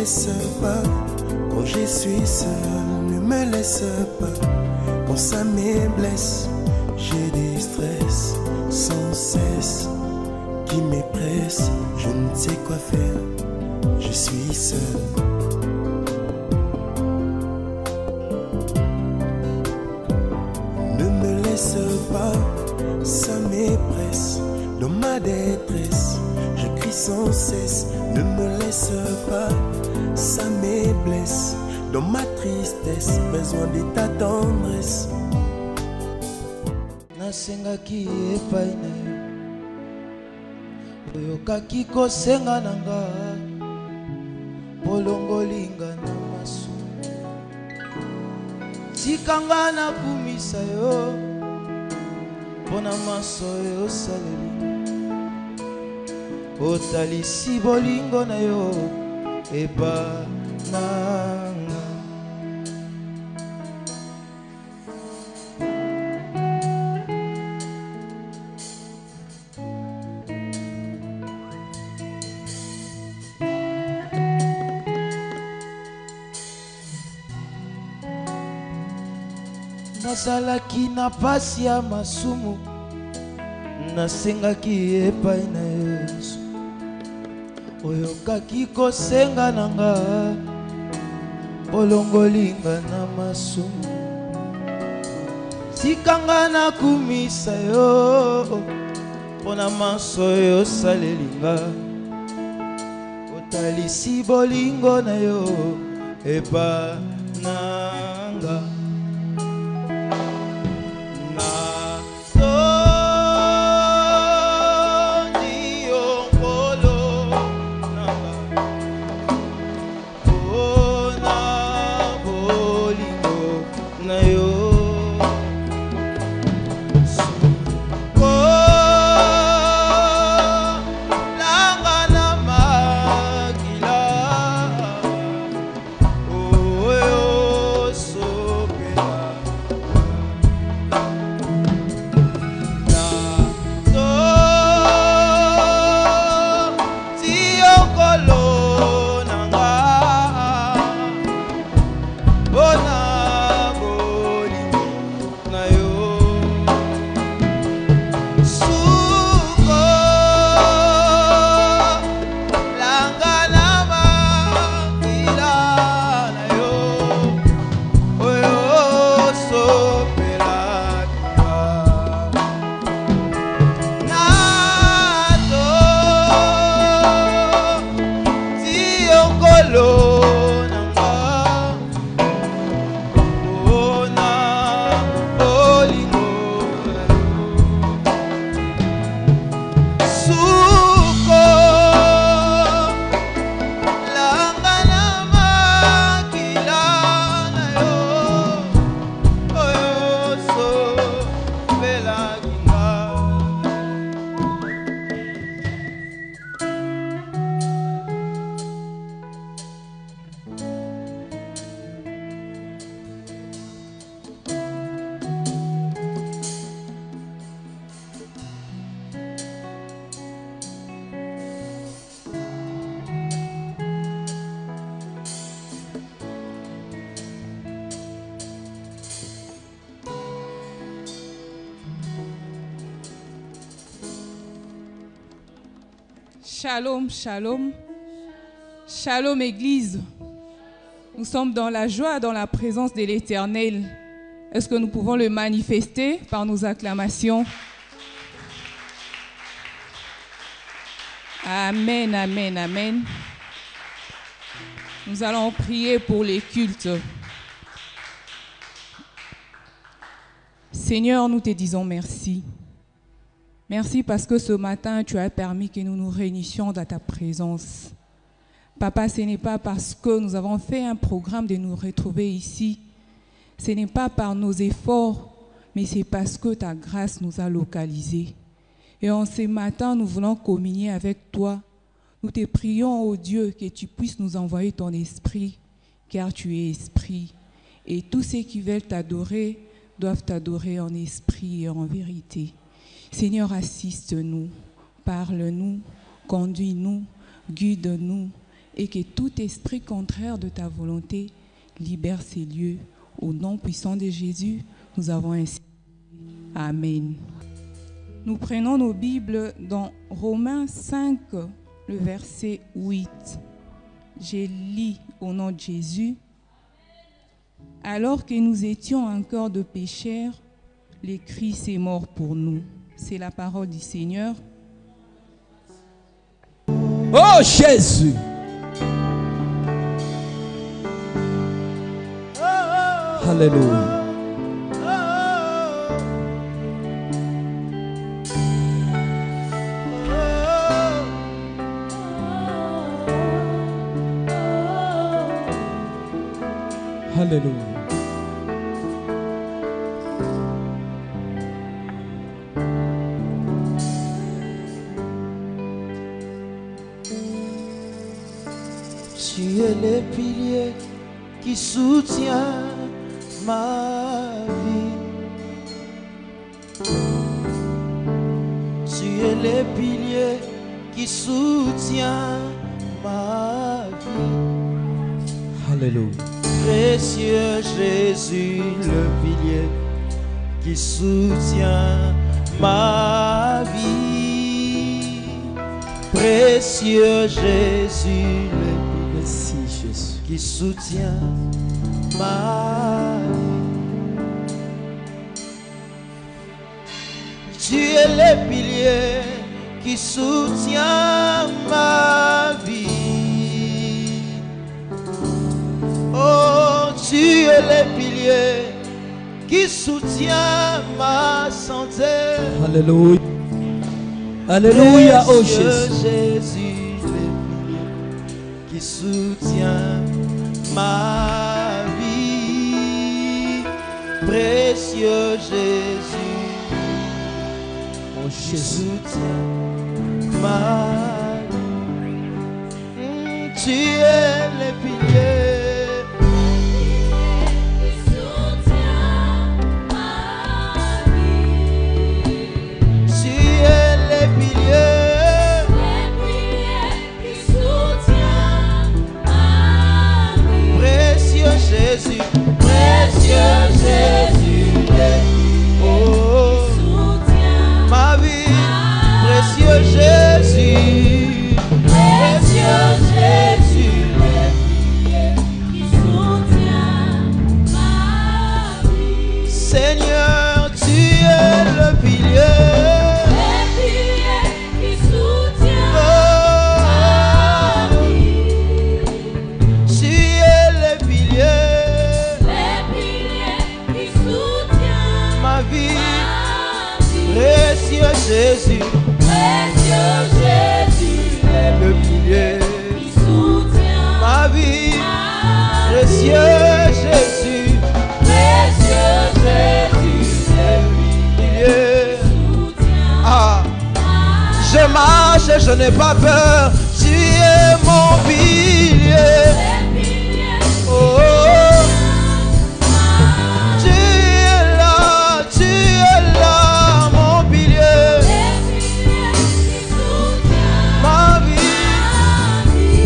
laisse pas quand je suis seul, ne me laisse pas quand ça me blesse. J'ai des stress sans cesse qui me pressent, je ne sais quoi faire, je suis seul. Ne me laisse pas, ça m'épresse dans ma détresse. Je crie sans cesse, ne me laisse pas, ça me blesse dans ma tristesse, besoin de ta tendresse. Nasengaki epai na yo, oyokaki kosenga nanga, polongolinga na masumu. Tikanga nakumisa yo, pona maso yo saleli. Otalisi bolingo na yo, eba nanga. Nazalaki na pasi ya masumu, nasengaki epai na Yesu. Oyokaki kosenga nanga, polongolinga na masumu. Tikanga nakumisa yo, pona maso yo salelinga. Otalisi bolingo na yo, epa nanga. Shalom, shalom. Shalom Église. Nous sommes dans la joie, dans la présence de l'Éternel. Est-ce que nous pouvons le manifester par nos acclamations? Amen, amen, amen. Nous allons prier pour les cultes. Seigneur, nous te disons merci. Merci parce que ce matin, tu as permis que nous nous réunissions dans ta présence. Papa, ce n'est pas parce que nous avons fait un programme de nous retrouver ici. Ce n'est pas par nos efforts, mais c'est parce que ta grâce nous a localisés. Et en ce matin, nous voulons communier avec toi. Nous te prions, ô Dieu, que tu puisses nous envoyer ton esprit, car tu es esprit. Et tous ceux qui veulent t'adorer doivent t'adorer en esprit et en vérité. Seigneur, assiste-nous, parle-nous, conduis-nous, guide-nous et que tout esprit contraire de ta volonté libère ces lieux. Au nom puissant de Jésus, nous avons ainsi. Amen. Nous prenons nos Bibles dans Romains 5, le verset 8. Je lis au nom de Jésus. Alors que nous étions encore de pécheurs, le Christ est mort pour nous. C'est la parole du Seigneur. Oh Jésus! Alléluia. Alléluia. Tu es le pilier qui soutient ma vie. Tu es le pilier qui soutient ma vie. Alléluia. Précieux Jésus, le pilier qui soutient ma vie. Précieux Jésus, le Merci Jésus. qui soutient ma vie. Tu es le pilier qui soutient ma vie. Oh, tu es le pilier qui soutient ma santé. Alléluia. Alléluia, oh Jésus. Jésus, le pilier qui soutient ma vie. Précieux Jésus, Oh qui Jésus. soutient ma vie. Tu es le pilier. Jésus, précieux Jésus, oh, ma vie, précieux Jésus, précieux Jésus, qui soutient ma vie. Seigneur, tu es le pilier. Jésus, précieux Jésus, le pilier qui soutient ma vie. Précieux Jésus, précieux Jésus, le pilier qui soutient. Ah, je marche et je n'ai pas peur. Tu es mon pilier. Oh.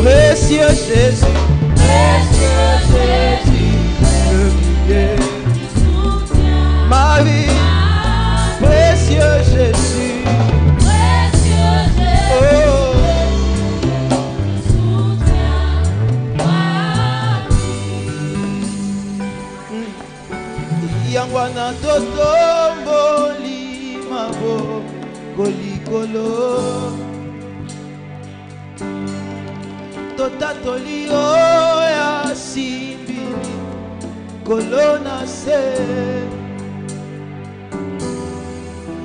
Précieux Jésus, précieux Jésus, le pilier qui soutient ma vie. Précieux Jésus, précieux Jésus, qui soutient ma vie. Yangwana totomboli mabo kolikolo. Totatoli oya simbi kolona se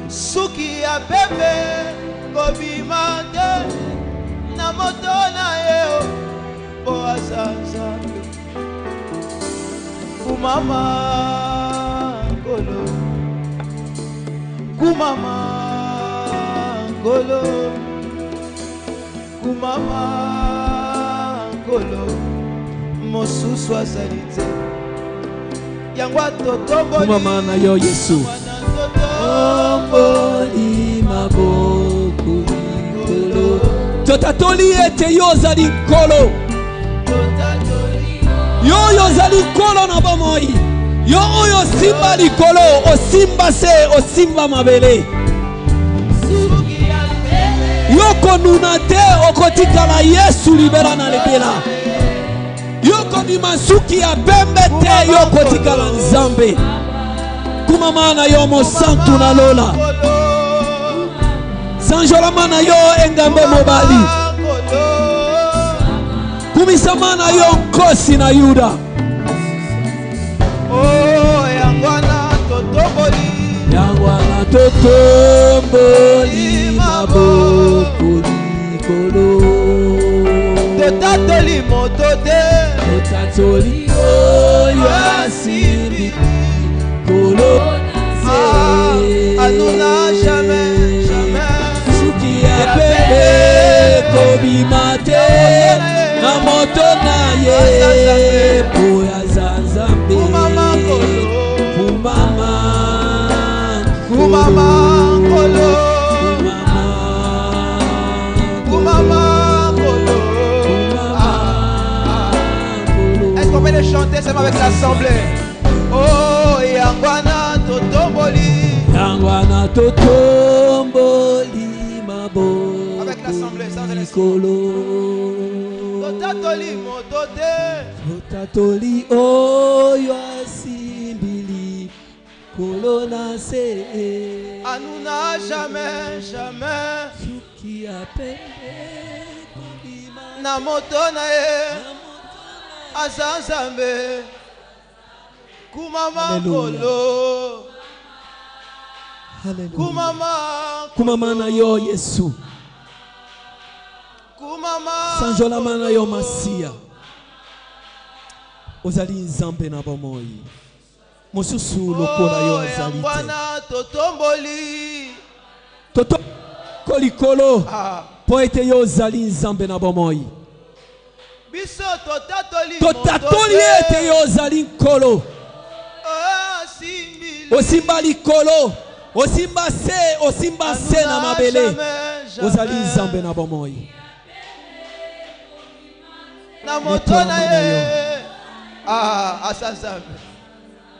suki ya bebe kobimande na moto na yeo po asanza kumama kolo kumama kolo kumama mosusu azalite yangwa totomboli Kumama na yo Yesu. Totomboli maboko likolo. Totatoli ete yo zali nkolo. Yo oyo ozali nkolo na bomoi. Yo oyo osimba likolo, osimba se, osimba mabele. Yo konuna te okotikala Yesu libera na libela. Yo kondima suki ya pembe te yo kotikala Nzambe. Kumama na yo mosantu na lola. Sanjolama na yo engambe mobali. Kumisama na yo nkosi na Yuda. Oh, yangwana totomboli. Yangwana totomboli maboko likolo. Totatoli moto te. Totatoli oyo asimbi kolo. Anuna jamais, jamais. Suki ya pepe kobimate na moto na ye po ya Nzambe. Kumama kolo. Kumama kolo. Kumama kolo. Est-ce qu'on peut les chanter seulement avec l'assemblée? Oh, yangwana totomboli. Yangwana totomboli mabo. Avec l'assemblée, sans likolo. Totatoli motote. Totatoli oyo asimbili kolona se. Anuna jamais, jamais. Suki apende na moto na ye. Azanzambe. Kumama kolo. Kumama na yo Yesu. Sanjolama na yo Masia. Ozali Nzambe na bomoi. Mosusu lokola yo azali te. Toto kolikolo. Poete yo ozali Nzambe na bomoi. Totatoli ete yo ozali nkolo. Osimba likolo. Osimba se na mabele. Ozali Nzambe na bomoi. Na moto na ye. Asazambe.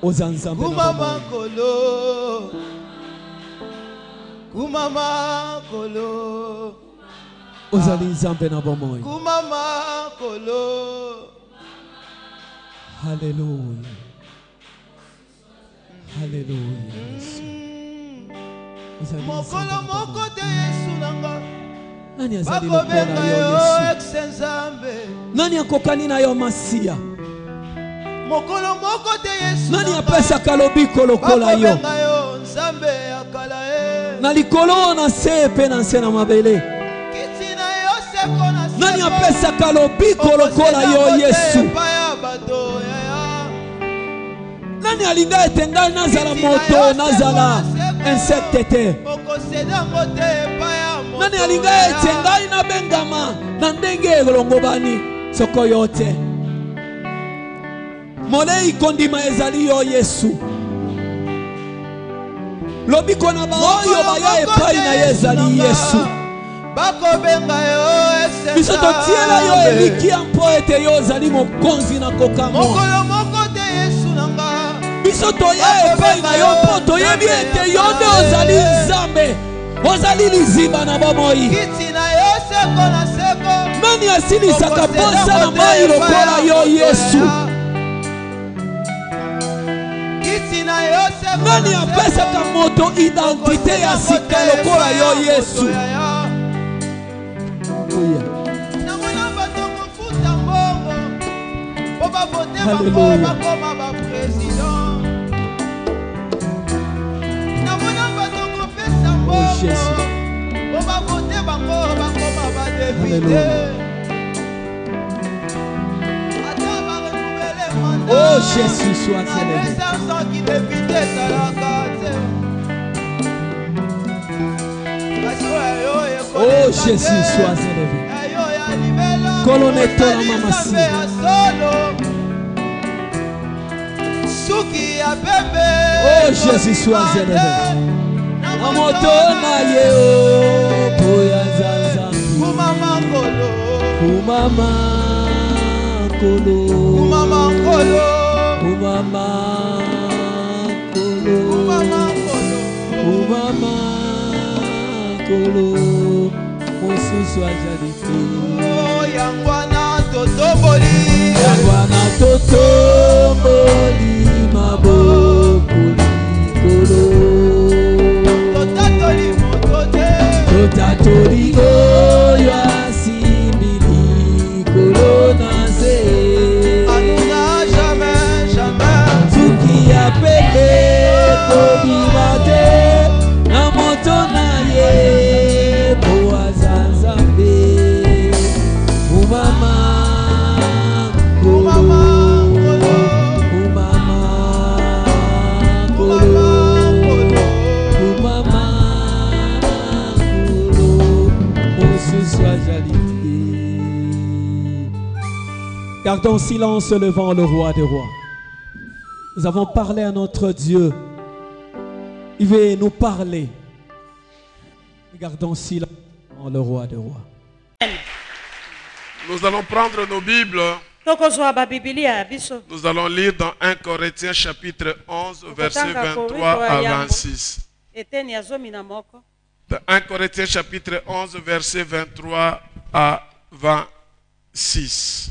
Ozanzambe na Kumama kolo. Kumama kolo. Ozali Nzambe na bomoi. Kumama kolo. Hallelujah. Hallelujah. Mokolo moko te Yesu nanga. Nani azali lokola yo Yesu? Nani akokani na yo Masia? Mokolo moko te Yesu. Nani apesaka lobiko lokola yo? Na likolo na se pe na nse na mabele. Nani apesaka lobiko lokola yo Yesu? Nani alinga ete ngai nazala moto nazala insecte te? Nani alinga ete ngai nabengama na ndenge elongobani soko yo te? Molei kondima ezali yo Yesu. Lobiko na baoyo baya epai na ye ezali Yesu. Biso totiela yo elikia mpo ete yo ozali mokonzi na kokamo. Biso toya epai na yo mpo toyebi ete yo nde ozali Nzambe. Ozali liziba na bomoi. Nani asilisaka posa na mai lokola yo Yesu? Nani apesaka moto identite ya sika lokola yo Yesu? Hallelujah. Oh Jésus. Oh Jésus, sois célébré. Oh Jésus, sois élevé. Coloneto la mamasi. Oh Jésus, sois élevé. Amotona yeo boya zaza. Kumama kolo. Umama Nkolo. Umama kolo. Umama Nkolo. Umama kolo. Mosusu ajalite. Oh, Yangwana totomboli. Yangwana totomboli maboko likolo. Totatoli motote. Totatoli oyo asimbili likolo na se. Anuna jamais, jamais. Suki ya pepe kobima te na moto na ye po aza Nzambe. Umama Umama Nkolo. Umama kolo. Umama kolo. Mosusu ajalite. Gardons silence devant le roi des rois. Nous avons parlé à notre Dieu. Il veut nous parler. Gardons silence devant le roi des rois. Nous allons prendre nos Bibles. Nous allons lire dans 1 Corinthiens chapitre 11, verset 23 à 26. Dans 1 Corinthiens chapitre 11, verset 23 à 26.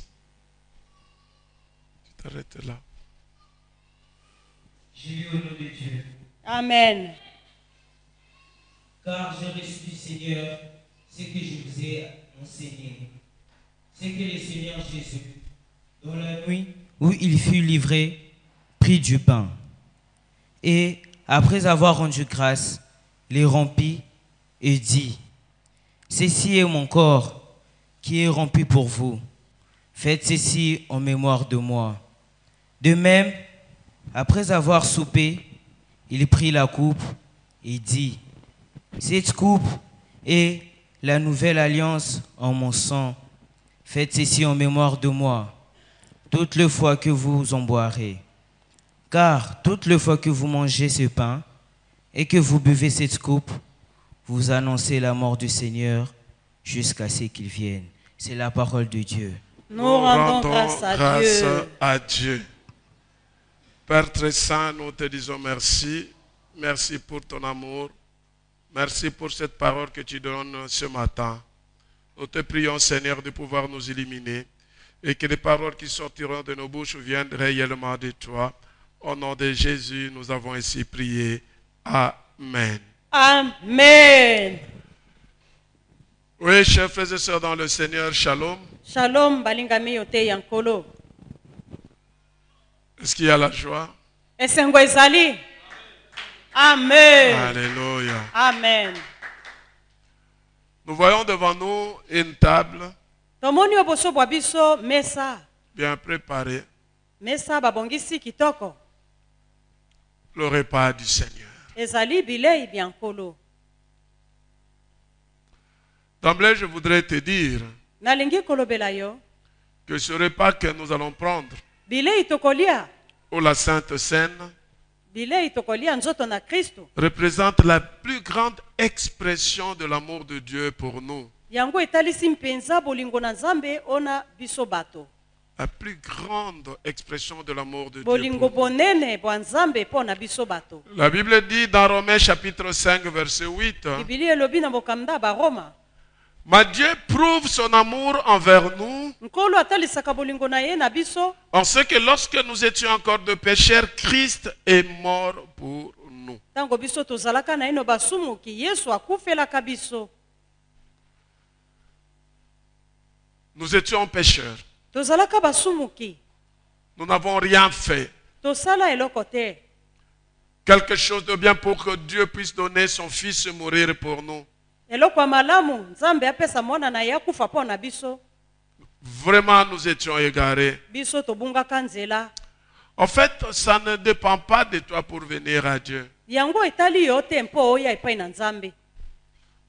Tu t'arrêtes là. J'ai eu au nom de Dieu, Amen. car j'ai reçu du Seigneur ce que je vous ai enseigné. C'est que le Seigneur Jésus, dans la nuit où il fut livré, prit du pain. Et après avoir rendu grâce, les rompit et dit, ceci est mon corps qui est rompu pour vous. Faites ceci en mémoire de moi. De même, après avoir soupé, il prit la coupe et dit, cette coupe est la nouvelle alliance en mon sang. Faites ceci en mémoire de moi, toutes les fois que vous en boirez. Car toutes les fois que vous mangez ce pain et que vous buvez cette coupe, vous annoncez la mort du Seigneur jusqu'à ce qu'il vienne. C'est la parole de Dieu. Nous rendons grâce à Dieu. Père très saint, nous te disons merci. Merci pour ton amour. Merci pour cette parole que tu donnes ce matin. Nous te prions, Seigneur, de pouvoir nous illuminer et que les paroles qui sortiront de nos bouches viennent réellement de toi. Au nom de Jésus, nous avons ainsi prié. Amen. Amen. Oui, chers frères et sœurs dans le Seigneur, shalom. Shalom, balingami yote yankolo. Est-ce qu'il y a la joie? Esengo ezali. Amen. Alléluia. Amen. Nous voyons devant nous une table Tomoni oboso bwa biso mesa. bien préparée, Mesa babongisi kitoko. le repas du Seigneur. Ezali bilei biankolo. D'emblée, je voudrais te dire Nalingi kolobela yo. que ce repas que nous allons prendre, Bilei tokolia. ou la Sainte Seine, Bilei tokolia nzoto na Kristo. représente la plus grande expression de l'amour de Dieu pour nous. Yango etalisi mpenza bolingo na Nzambe ona biso bato. La plus grande expression de l'amour de Dieu Bolingo pour nous. bonene bwa Nzambe pona biso bato. La Bible dit dans Romains chapitre 5 verset 8, Bibili elobi na bokamda ba Roma. mais Dieu prouve son amour envers nous Nkolo atalisaka bolingo na ye na biso. en ce que lorsque nous étions encore de pécheurs, Christ est mort pour nous. Tango biso tozalaka na ino basumuki Yesu akufelaka biso. Nous étions pécheurs. Tozalaka basumuki. Nous n'avons rien fait. Tosala eloko te. Quelque chose de bien pour que Dieu puisse donner son Fils mourir pour nous. Eloko ya malamu Nzambe apesa mwana na ye akufa po na biso. Vraiment, nous étions égarés. Biso tobungaka nzela. En fait, ça ne dépend pas de toi pour venir à Dieu. Yango etali yo te mpo oya epai na Nzambe.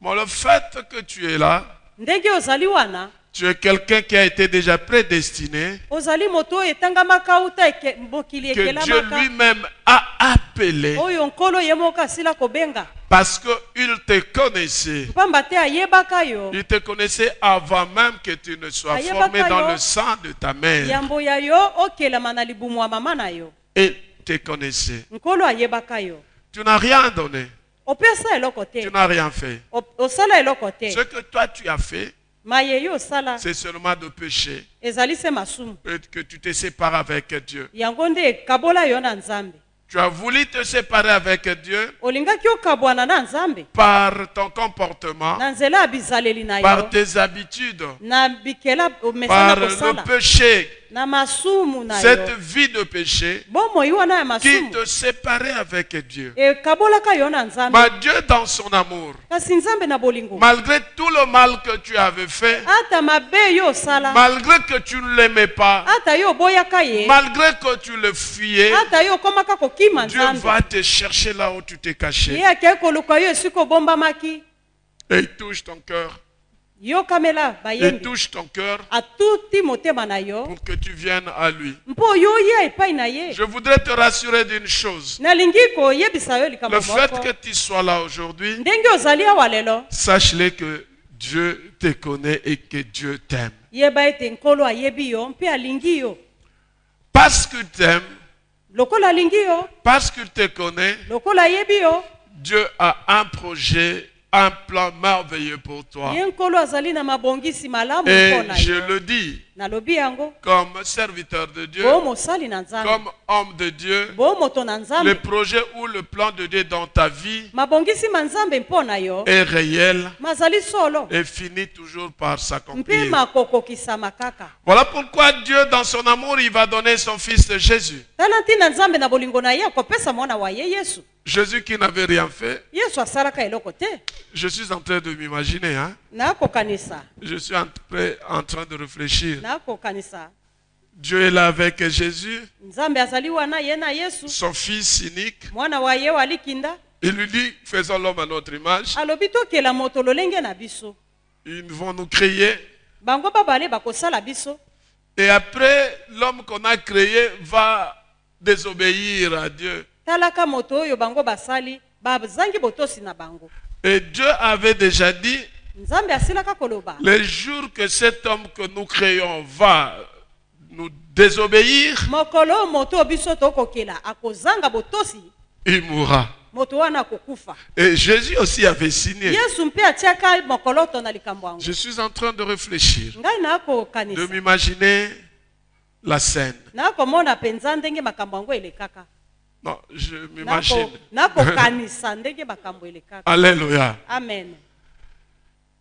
Mais le fait que tu es là, Ndenge ozali wana, tu es quelqu'un qui a été déjà prédestiné, ozali moto oyo etangamaka uta mokili que Dieu ekelamaka. lui-même a appelé Oyo nkolo ye moko asila kobenga. Parce qu'il te connaissait. pamba te ayebaka yo. Il te connaissait avant même que tu ne sois formé dans le sang de ta mère. Yambo ya yo okelama na libumu ya mama na yo. Il te connaissait. Nkolo ayebaka yo. Tu n'as rien donné. Opesa eloko te. Tu n'as rien fait. Osala eloko te. Ce que toi tu as fait, Maye yo osala. c'est seulement de pécher. Ezali se masumu. Et que tu te sépares avec Dieu. Yango nde kabola yo na Nzambe. Tu as voulu te séparer avec Dieu Olingaki okabwana na Nzambe. par ton comportement, Na nzela ya bizaleli na par yo. tes habitudes, Na bikela par omesana le kosala. péché, Na masumu na cette yo. vie de péché Bomo yo na ya qui masumu. te séparait avec Dieu. E kabolaka yo na Nzambe. Mais Dieu dans son amour, Kasi Nzambe na bolingo. malgré tout le mal que tu avais fait, Ata mabe yo osala. malgré que tu ne l'aimais pas, Ata yo boyaka ye. malgré que tu le fuyais, Ata yo komaka kokima Dieu Nzambe. va te chercher là où tu t'es caché Ye akei koluka yo esiko bombamaki. et il touche ton cœur. Yo kamela Il bayembi. touche ton cœur Atuti motema na yo. pour que tu viennes à lui. Mpo yo ye epai na ye. Je voudrais te rassurer d'une chose. Nalingi koyebisa yo likambo Le fait moko. que tu sois là aujourd'hui, Ndenge ozali awa lelo. sache-le que Dieu te connaît et que Dieu t'aime. Yeba ete nkolo ayebi yo mpe alingi yo. Parce qu'il t'aime, Lokola alingi yo. parce qu'il te connaît, Lokola ayebi yo. Dieu a un projet, un plan merveilleux pour toi. Ye nkolo azali na mabongisi malamu Et mpo na je yo. le dis Nalobi yango. comme serviteur de Dieu, Bo mosali na Nzambe. comme homme de Dieu, Bo moto na le Nzambe. projet ou le plan de Dieu dans ta vie Mabongisi ma Nzambe mpo na yo. est réel Mazali solo. et finit toujours par Mpe s'accomplir. makokokisama kaka. Voilà pourquoi Dieu, dans son amour, il va donner son fils Jésus. Tala ntina Nzambe na bolingo na ye akopesa mwana wa ye Yesu. Jésus qui n'avait rien fait. Yesu asalaka eloko te. Je suis en train de m'imaginer, hein. Nakokanisa. Je suis en train de réfléchir. Nakokanisa. Dieu est là avec Jésus, Nzambe azali wana ye na Yesu. son fils unique. Mwana wa ye walikinda. Il lui dit, faisons l'homme à notre image. Alobi tokela moto lolenge na biso. Ils vont nous créer. Bango babale bakosala biso. Et après, l'homme qu'on a créé va désobéir à Dieu. Talaka moto oyo bango basali bazangi botosi na bango. Et Dieu avait déjà dit, Nzambe asilaka koloba. les jours que cet homme que nous créons va nous désobéir, Mokolo moto biso tokokela akozanga botosi. il mourra. Moto wana kokufa. Et Jésus aussi avait signé. Yesu mpe atiaka mokolo to na likambo yango. Je suis en train de réfléchir, Ngai de nakokanisa. m'imaginer la scène. Nakomona penza ndenge makambo yango elekaka. Non, je m'imagine. Nakokanisa ndenge makambo elekaka. Alléluia. Amen.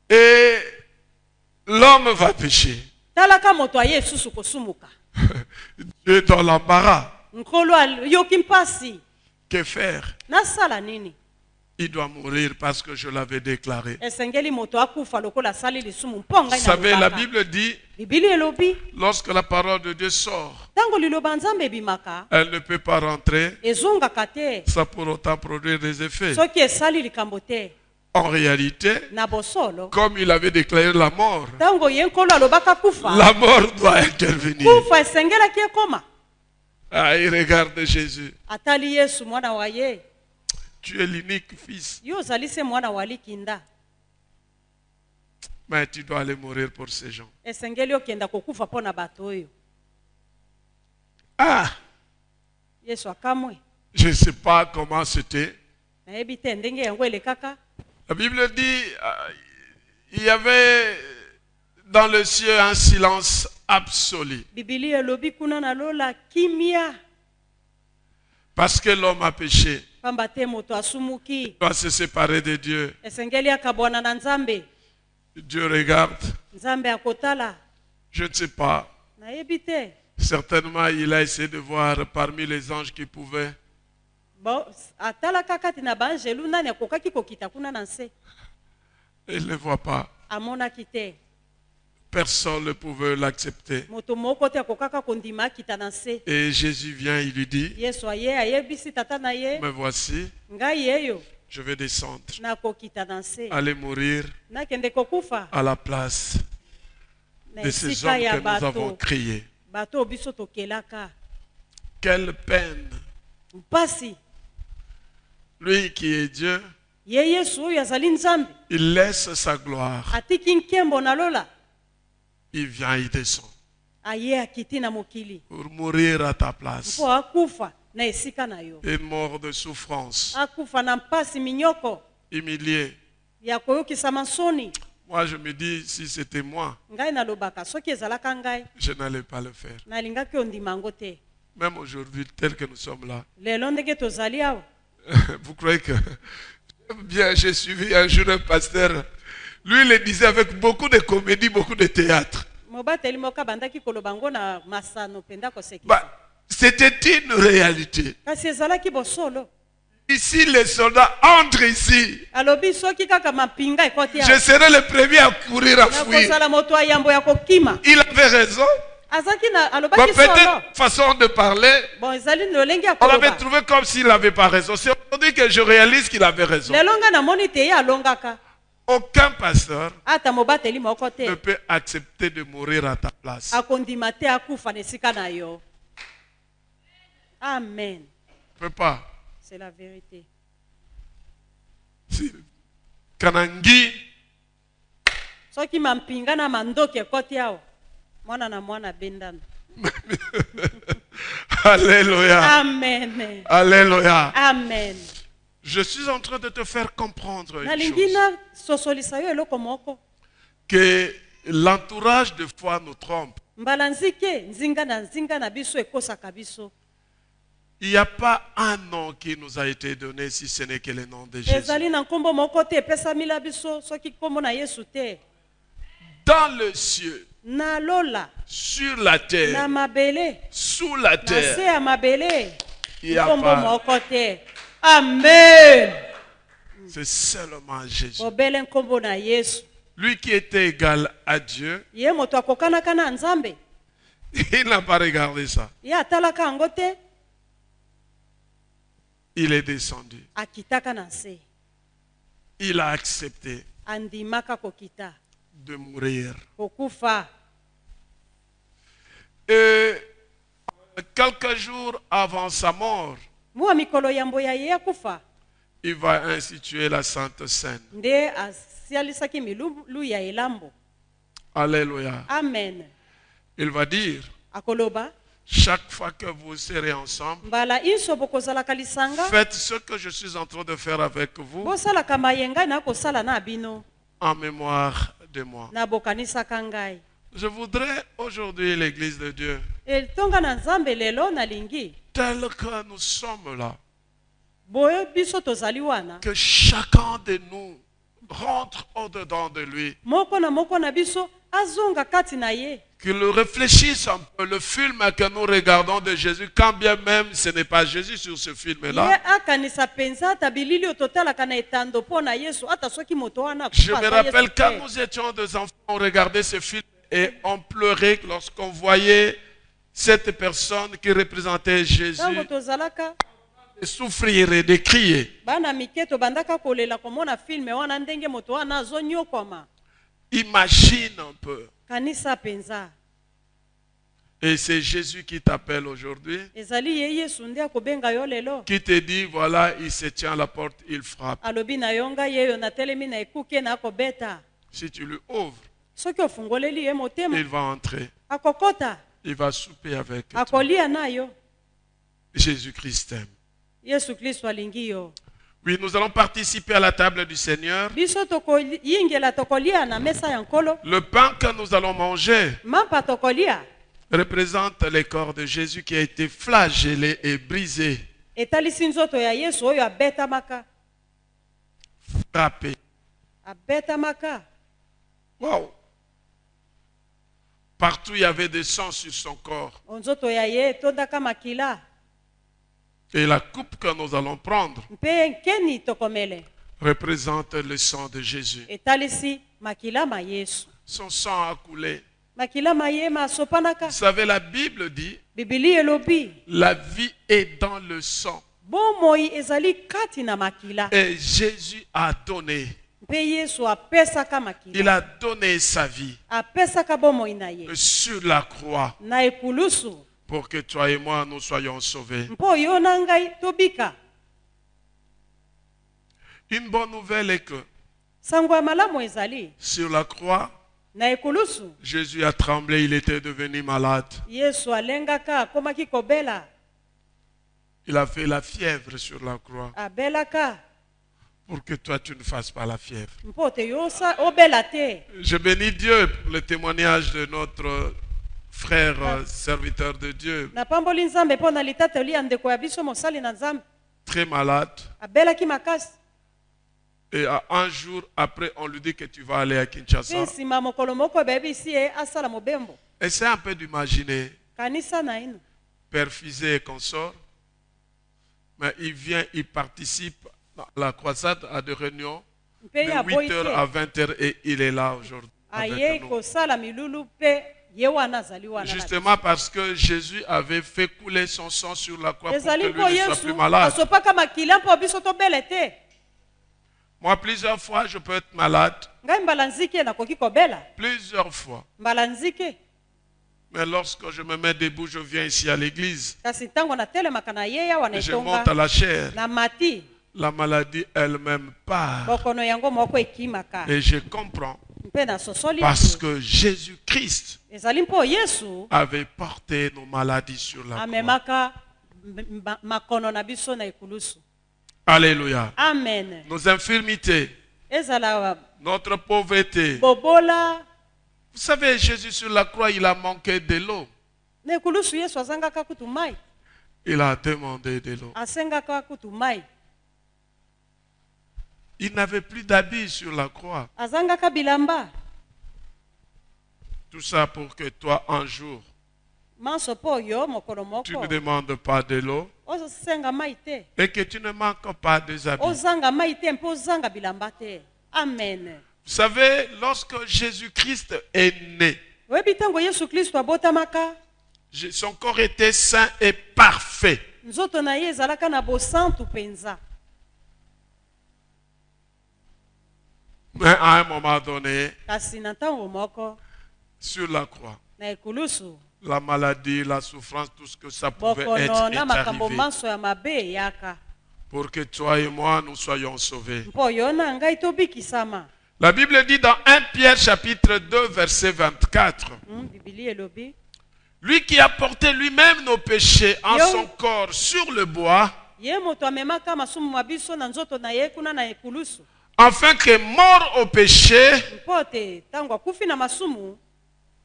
Et l'homme va pécher. Talaka moto aye susu kosumuka. Dieu est dans l'embarras. Nkolo yoki mpasi. Que faire? Nasala nini? Il doit mourir parce que je l'avais déclaré. Esengeli moto akufa lokola sali lisumu mponga Vous savez, la Bible dit, Bibili elobi. lorsque la parole de Dieu sort, Tango liloba Nzambe bimaka. elle ne peut pas rentrer Ezongaka te. sans pour autant produire des effets. Soki esali likambo te. En réalité, Na bosolo. comme il avait déclaré la mort, Tango ye nkolo alobaka kufa. la mort doit intervenir. Kufa esengelaki ekoma. Ah, il regarde Jésus. Atali Yesu mwana wa ye. Tu es l'unique fils, Yo ozali se mwana wa likinda. mais tu dois aller mourir pour ces gens. Esengeli okenda kokufa pona bato oyo. Ah, Yesu akamwe. je ne sais pas comment c'était. Nayebi te ndenge yango elekaka. La Bible dit, il y avait dans le ciel un silence absolu. Bibili elobi kuna na lola kimia. Parce que l'homme a péché. Pamba te moto asumuki. Il doit se séparer de Dieu. Esengeli akabwana na Nzambe. Dieu regarde. Nzambe akotala. Je ne sais pas. Nayebi te. Certainement, il a essayé de voir parmi les anges qui pouvaient. Bon, atala kakati na banjelu nani akokaki kokita kuna na nse. Il ne voit pas. Amonaki te. Personne ne pouvait l'accepter. Moto moko te akokaka kondima akita na nse. Et Jésus vient, il lui dit, Yesu aye ayebisi tata na ye. me voici, Ngai yeyo je vais descendre, nakokita na nse. aller mourir Nakende kokufa. à la place Na de ces esika hommes ya que nous avons bato. créés. Bato biso tokelaka. Quelle peine. Mpasi. Lui qui est Dieu, ye yesu oyo azali nzambe Il laisse sa gloire. atiki nkembo na lola Il vient, il descend. aye akiti na mokili Pour mourir à ta place. mpo akufa na esika na yo Une mort de souffrance. akufa na mpasi minyoko Humilié. ya koyokisama nsoni Moi, je me dis, si c'était moi, ngai nalobaka soki ezalaka ngai je n'allais pas le faire. nalingaki ondima yango te Même aujourd'hui, tel que nous sommes là. lelo ndenge tozali awa Vous croyez que... Bien, j'ai suivi un jour un pasteur. Lui, il le disait avec beaucoup de comédie, beaucoup de théâtre. mobateli moko abandaki koloba ngo na masano mpenza kosekisa Bah, c'était une réalité. kasi ezalaki bosolo Ici, les soldats entrent ici. alobi soki kaka mapinga ekoti Je serai le premier à courir, à fuir. nakozala moto ya yambo ya kokima Il avait raison. azalaki na Bon, alobaki solo peut-être façon de parler, bon ezali lolenge ya on l'avait koloba trouvé comme s'il n'avait pas raison. C'est aujourd'hui que je réalise qu'il avait raison. lelo ngai namoni te ye alongaka Aucun pasteur ata mobateli moko ne te peut accepter de mourir à ta place. akondima te akufa na esika na yo amen Ne peut pas. c'est la vérité Si Kanangi, soki mampinga na mandoki ekoti awa mwana na mwana bendana Alléluia. amen Alléluia. amen Je suis en train de te faire comprendre une nalingi chose. na sosolisa yo eloko moko Que l'entourage de foi nous trompe. mbala nzike nzinga na biso ekosaka biso Il n'y a pas un nom qui nous a été donné si ce n'est que le nom de Jésus. ezali na nkombo moko te epesamila biso soki nkombo na yesu te Dans le ciel, na lola sur la na terre, mabele sous la na se terre, ya mabele il n'y a nkombo pas. moko te amen C'est seulement Jésus. bobele nkombo na yesu Lui qui était égal à Dieu, ye moto akokanaka na nzambe il n'a pas regardé ça. ye atalaka yango te Il est descendu. akitaka na se Il a accepté andimaka kokita de mourir. kokufa Et quelques jours avant sa mort, mwa mikolo yambo ya ye akufa il va instituer la Sainte Seine. nde asialisaki milulu ya elambo Alléluia. amen Il va dire, akoloba chaque fois que vous serez ensemble, mbala inso bokozalaka lisanga faites ce que je suis en train de faire avec vous bosalaka mayengai na kosala na bino en mémoire de moi. na bokanisaka ngai Je voudrais aujourd'hui, l'Église de Dieu, etonga na nzambe lelo nalingi tel que nous sommes là, boyo biso tozali wana que chacun de nous rentre au-dedans de lui, moko na biso azonga kati na ye qu'il réfléchisse un peu le film que nous regardons de Jésus, quand bien même ce n'est pas Jésus sur ce ye film-là. akanisa penza ata bilili oyo totalaka na etando mpo na yesu ata soki moto wana Je akufa me ata rappelle Yesu quand te. nous étions des enfants, on regardait ce film et on pleurait lorsqu'on voyait cette personne qui représentait Jésus ntango tozalaka de souffrir et de crier. bana mike tobandaka kolela komona filme wana ndenge moto wana azonyokwama Imagine un peu. kanisa penza Et c'est Jésus qui t'appelle aujourd'hui, ezali ye yesu nde akobenga yo lelo qui te dit, voilà, il se tient à la porte, il frappe. alobi na yo ngai ye oyo natelemi na ekuke na akobeta Si tu lui ouvres, soki ofungoleli ye motema il va entrer. akokota Il va souper avec toi. akolia na yo Jésus-Christ t'aime. yesu kristo alingi yo Oui, nous allons participer à la table du Seigneur. biso tokoyingela tokolia na mesa ya nkolo Le pain que nous allons manger mapa tokolia représente le corps de Jésus qui a été flagellé et brisé, etalisi nzoto ya yesu oyo abetamaka frappé. abetamaka Waouh! Partout il y avait des sang sur son corps. nzoto ya ye etondaka makila Et la coupe que nous allons prendre mpe nkeni tokomele représente le sang de Jésus. etalisi makila ma yesu Son sang a coulé. makila ma ye masopanaka Vous savez, la Bible dit, bibili elobi la vie est dans le sang. bomoi ezali kati na makila Et Jésus a donné. mpe yesu apesaka Il makila a donné sa vie apesaka bomoi na ye sur la croix na ekulusu pour que toi et moi nous soyons sauvés. mpo yo na ngai tobika Une bonne nouvelle est que sango ya malamu ezali sur la croix, na ekulusu Jésus a tremblé, il était devenu malade. yesu alengaka akomaki kobela Il a fait la fièvre sur la croix abelaka pour que toi tu ne fasses pas la fièvre. mpo te yo obela te. Je bénis Dieu pour le témoignage de notre frère serviteur de Dieu, napamboli nzambe mpo na litatoli ya ndeko ya biso mosali na nzambe très malade. abelaki makasi Et un jour après, on lui dit que tu vas aller à Kinshasa. mpe nsima mokolo moko beyebisi ye asala mobembo. Essaie un peu d'imaginer, kanisa na ino Père Fizé et consort, mais il vient, il participe à la croisade à des réunions mpe ye de aboyi 8h te à 20h et il est là aujourd'hui ayei avec nous. kosala milulu mpe ye wana azali wana na Justement parce que Jésus avait fait couler son sang sur la croix pour que ezali lui mpo ne soit yesu plus malade. asopaka makila mpo biso tobele te. Moi, plusieurs fois, je peux être malade. ngai mbala nzike nakoki kobela Plusieurs fois. mbala nzike Mais lorsque je me mets debout, je viens ici à l'église. kasi ntango natelemaka na ye awa na Je monte à etonga la chair. na mati La maladie elle-même part. bokono yango moko ekimaka Et je comprends. mpe nasosoli Parce ete que Jésus-Christ ezali mpo yesu avait porté nos maladies sur la croix. amemaka makono na biso na ekulusu. Alléluia. Amen. Nos infirmités, ezala notre pauvreté. bobola Vous savez, Jésus sur la croix, il a manqué de l'eau. na ekulusu yesu azangaka kutu mai Il a demandé de l'eau. asengaka kutu mai Il n'avait plus d'habits sur la croix. azangaka bilamba Tout ça pour que toi, un jour, manso mpo oyo mokolo tu moko ne demandes pas de l'eau osenga mai te et que tu ne manques pas des habits. ozanga mai te mpe ozanga bilamba te. Amen. Vous savez, lorsque Jésus-Christ est né, oyebi ntango yesu kristo abotamaka son corps était saint et parfait. nzoto na ye ezalaka na bosantu mpenza. Mais à un moment donné, kasi na ntango moko sur la croix, na ekulusu la maladie, la souffrance, tout ce que ça pouvait bokono être na est makambo arrivé manso ya mabe eyaka pour que toi et moi, nous soyons sauvés. mpo yo na ngai tobikisama. La Bible dit dans 1 Pierre chapitre 2 verset 24, bibili elobi lui qui a porté lui-même nos péchés en Yo. son corps sur le bois, ye moto amemaka masumu ma biso na nzoto na ye kuna na ekulusu afin que mort au péché, mpo te ntango akufi na masumu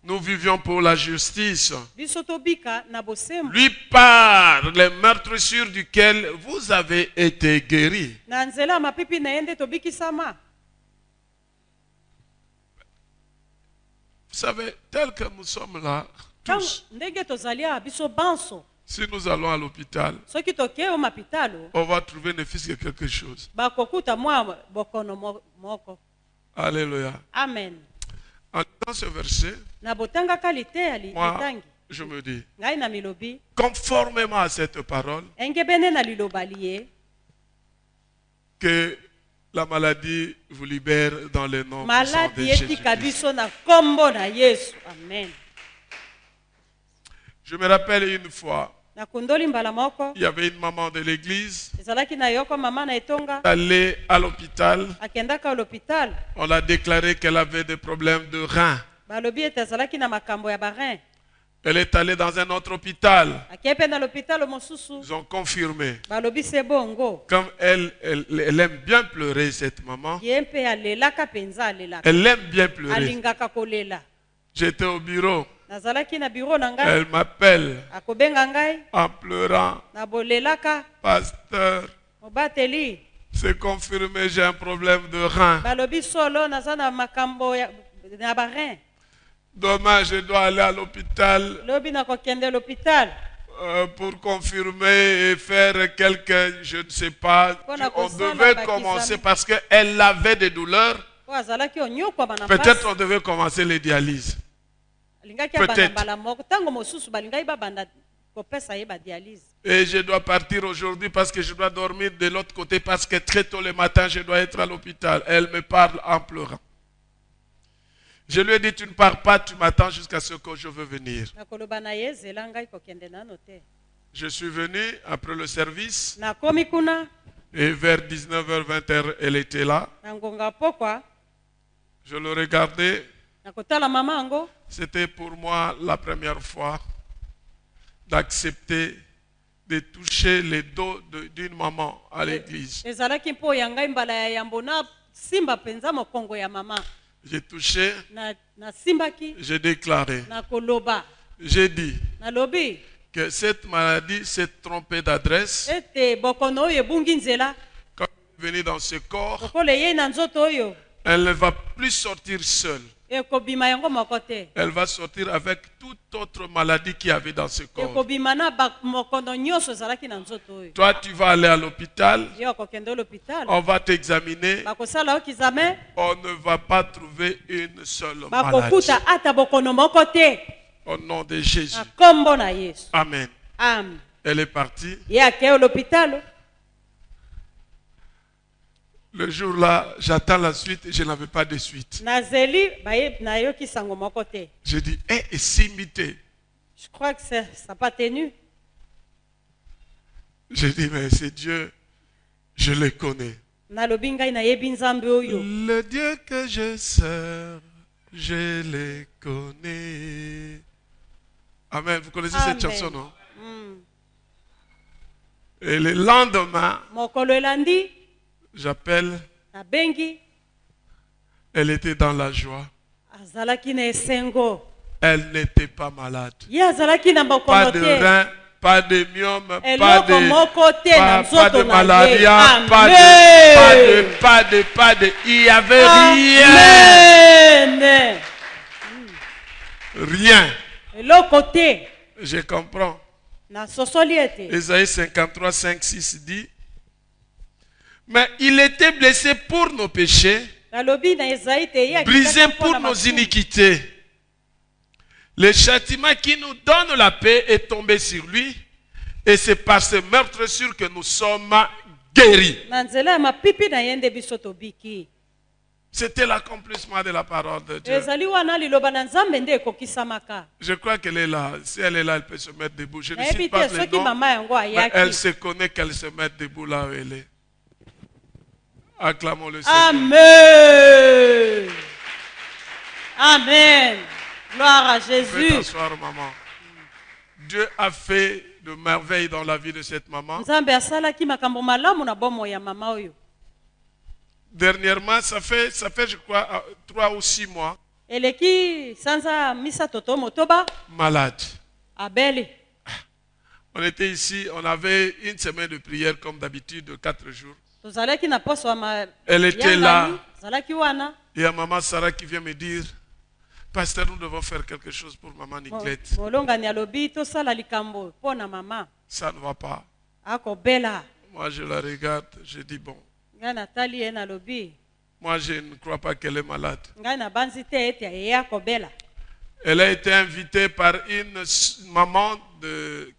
nous vivions pour la justice. biso tobika na bosembo. Lui par les meurtrissures duquel vous avez été guéris. na nzela ya mapipi na ye nde tobikisama. Vous savez, tel que nous sommes là, ntango tous, ndenge tozali awa biso banso si nous allons à l'hôpital, soki tokei o mapitalo on va trouver ne fût-ce que quelque chose. bakokuta mwa bokono moko. Alléluia. Amen. En lisant ce verset, na botangaka liteya moi, litangi je me dis, ngai na milobi conformément à cette parole, engebene na liloba liye que la maladie vous libère dans le nom puissant de maladi etika Jésus-Christ. biso na kombo na yesu. Amen. Je me rappelle une fois, nakundoli mbala moko il y avait une maman de l'église, ezalaki na yoko mama na etonga allée à l'hôpital, akendaka l'hôpital on a déclaré qu'elle avait des problèmes de reins. balobi ete azalaki na makambo ya barin. Elle est allée dans un autre hôpital. akei mpe na l'hôpital mosusu Ils ont confirmé. balobi se bongo Comme elle aime bien pleurer, cette maman. ye mpe alelaka mpenza alelaka Elle aime bien pleurer. alingaka kolela. J'étais au bureau. nazalaki na biro na ngai Elle m'appelle akobenga ngai en pleurant. na bolelaka Pasteur, mobateli c'est confirmé, j'ai un problème de rein. balobi solo naza na makambo na barin. Demain, je dois aller à l'hôpital lobi nakokende l'hôpital pour confirmer et faire quelque, je ne sais pas. On devait commencer parce qu'elle avait des douleurs. po azalaki onyokwama na Peut-être on devait commencer les dialyses. alingaki abanda peut-être. mbala moko ntango mosusu balingaki babanda kopesa ye badialyse. Et je dois partir aujourd'hui parce que je dois dormir de l'autre côté parce que très tôt le matin, je dois être à l'hôpital. Elle me parle en pleurant. Je lui ai dit, tu ne pars pas, tu m'attends jusqu'à ce que je veux venir. nakoloba na ye zela ngai kokende nano te. Je suis venu après le service. nakomi kuna Et vers 19h, 20h, elle était là. na ngonga pokwa Je le regardais. na kotala mama yango. C'était pour moi la première fois d'accepter de toucher les dos d'une maman à l'église. Ezalaki mpo ya ngai mbala ya yambo na simba penza mokongo ya mama. J'ai touché, Na simbaki j'ai déclaré, na koloba j'ai dit na lobi que cette maladie s'est trompée d'adresse. ete bokono oyo ebungi nzela Quand elle est venue dans ce corps, lokola eyei na nzoto oyo elle ne va plus sortir seule. ekobima yango moko te. Elle va sortir avec toute autre maladie qu'il y avait dans ce corps. ekobima na mokono nyonso ezalaki na nzoto oyo. Toi, tu vas aller à l'hôpital, yo okokende l'hôpital on va t'examiner, bakosala yo kizame on ne va pas trouver une seule maladie. bakokuta ata bokono moko te Au nom de Jésus. na kombo na Yesu. Amen. Amen. Elle est partie. ye akei l'hôpital. Le jour-là, j'attends la suite et je n'avais pas de suite. nazeli nayoki sango moko te. Je dis, et s'imiter. Je crois que ça n'a pas tenu. Je dis, mais c'est Dieu, je le connais. nalobi ngai nayebi nzambe oyo. Le Dieu que je sers, je le connais. Amen. Vous connaissez cette Amen. chanson, non? Mm. Et le lendemain, mokolo elandi j'appelle, nabengi elle était dans la joie. azalaki na esengo. Elle n'était pas malade. ye azalaki na Pas bokono de te. rein, pas de myome, pas eloko moko te na pas de nzoto na ye. malaria, Amen. pas de, il n'y avait rien. Amen. Rien. eloko te Je comprends. na sosoli ete. Ésaïe 53, 5, 6 dit, mais il était blessé pour nos péchés, nalobi na Esaïe te ye brisé akitaki pour mpona nos masumu. iniquités. Le châtiment qui nous donne la paix est tombé sur lui, et c'est par ce meurtrissure que nous sommes guéris. na nzela ya mapipi na ye nde biso tobiki. C'était l'accomplissement de la parole de Dieu. ezali wana liloba na nzambe nde ekokisamaka. Je crois qu'elle est là. Si elle est là, elle peut se mettre debout. Je ne nayebi cite pas te le soki nom, mama yango mais elle ayaki. se connaît qu'elle se mette debout là où elle est. Acclamons le Seigneur. Amen. Amen. Gloire à Tu peux Jésus. t'asseoir, maman. Dieu a fait de merveilles dans la vie de cette maman. nzambe asalaki makambo malamu na bomoi ya mama oyo. Dernièrement, ça fait je crois, 3 ou 6 mois, eleki sanza misato to motoba malade. abeli. On était ici, on avait une semaine de prière comme d'habitude, de 4 jours. tozalaki na poso ya Elle était là. zalaki wana. Il y a maman Sarah qui vient me dire, pasteur, nous devons faire quelque chose pour maman Nicolette. molongani alobi tosala likambo mpo na mama Ça ne va pas. akobela. Moi, je la regarde, je dis, bon, ngai natali ye nalobi moi, je ne crois pas qu'elle est malade. ngai nabanzi te ete eye akobela. Elle a été invitée par une maman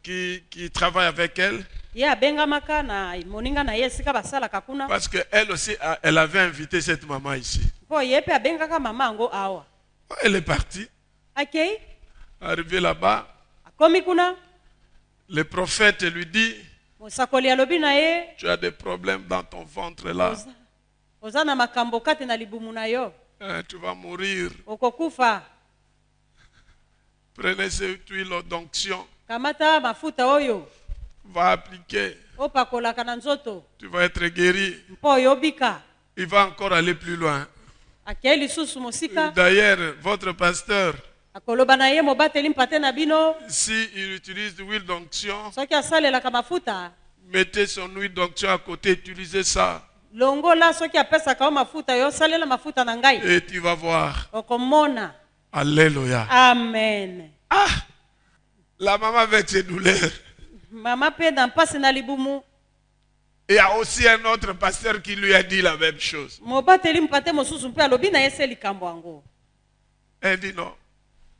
qui travaille avec elle, ye abengamaka na moninga na ye esika basalaka kuna parce qu'elle aussi, elle avait invité cette maman ici. mpo ye mpe abengaka mama yango awa. Elle est partie, akei arrivée là-bas, akomi kuna le prophète lui dit, mosakoli alobi na ye tu as des problèmes dans ton ventre là, oza na makambo kati na libumu na yo tu vas mourir. okokufa. Prenez cette huile d'onction, kamata mafuta oyo va appliquer, opakolaka na nzoto tu vas être guéri. mpo oyobika. Il va encore aller plus loin. akei lisusu mosika D'ailleurs, votre pasteur, akoloba na ye mobateli mpate na bino si il utilise de l'huile d'onction, soki asalelaka mafuta mettez son huile d'onction à côté, utilisez ça, longola soki apesaka yo mafuta yo salela mafuta na ngai et tu vas voir. okomona. Alléluia. Amen. Ah, la maman avec ses douleurs. mama mpe na mpasi na libumu Il y a aussi un autre pasteur qui lui a dit la même chose. mobateli mpate mosusu mpe alobi na ye se likambo yango. Elle dit non,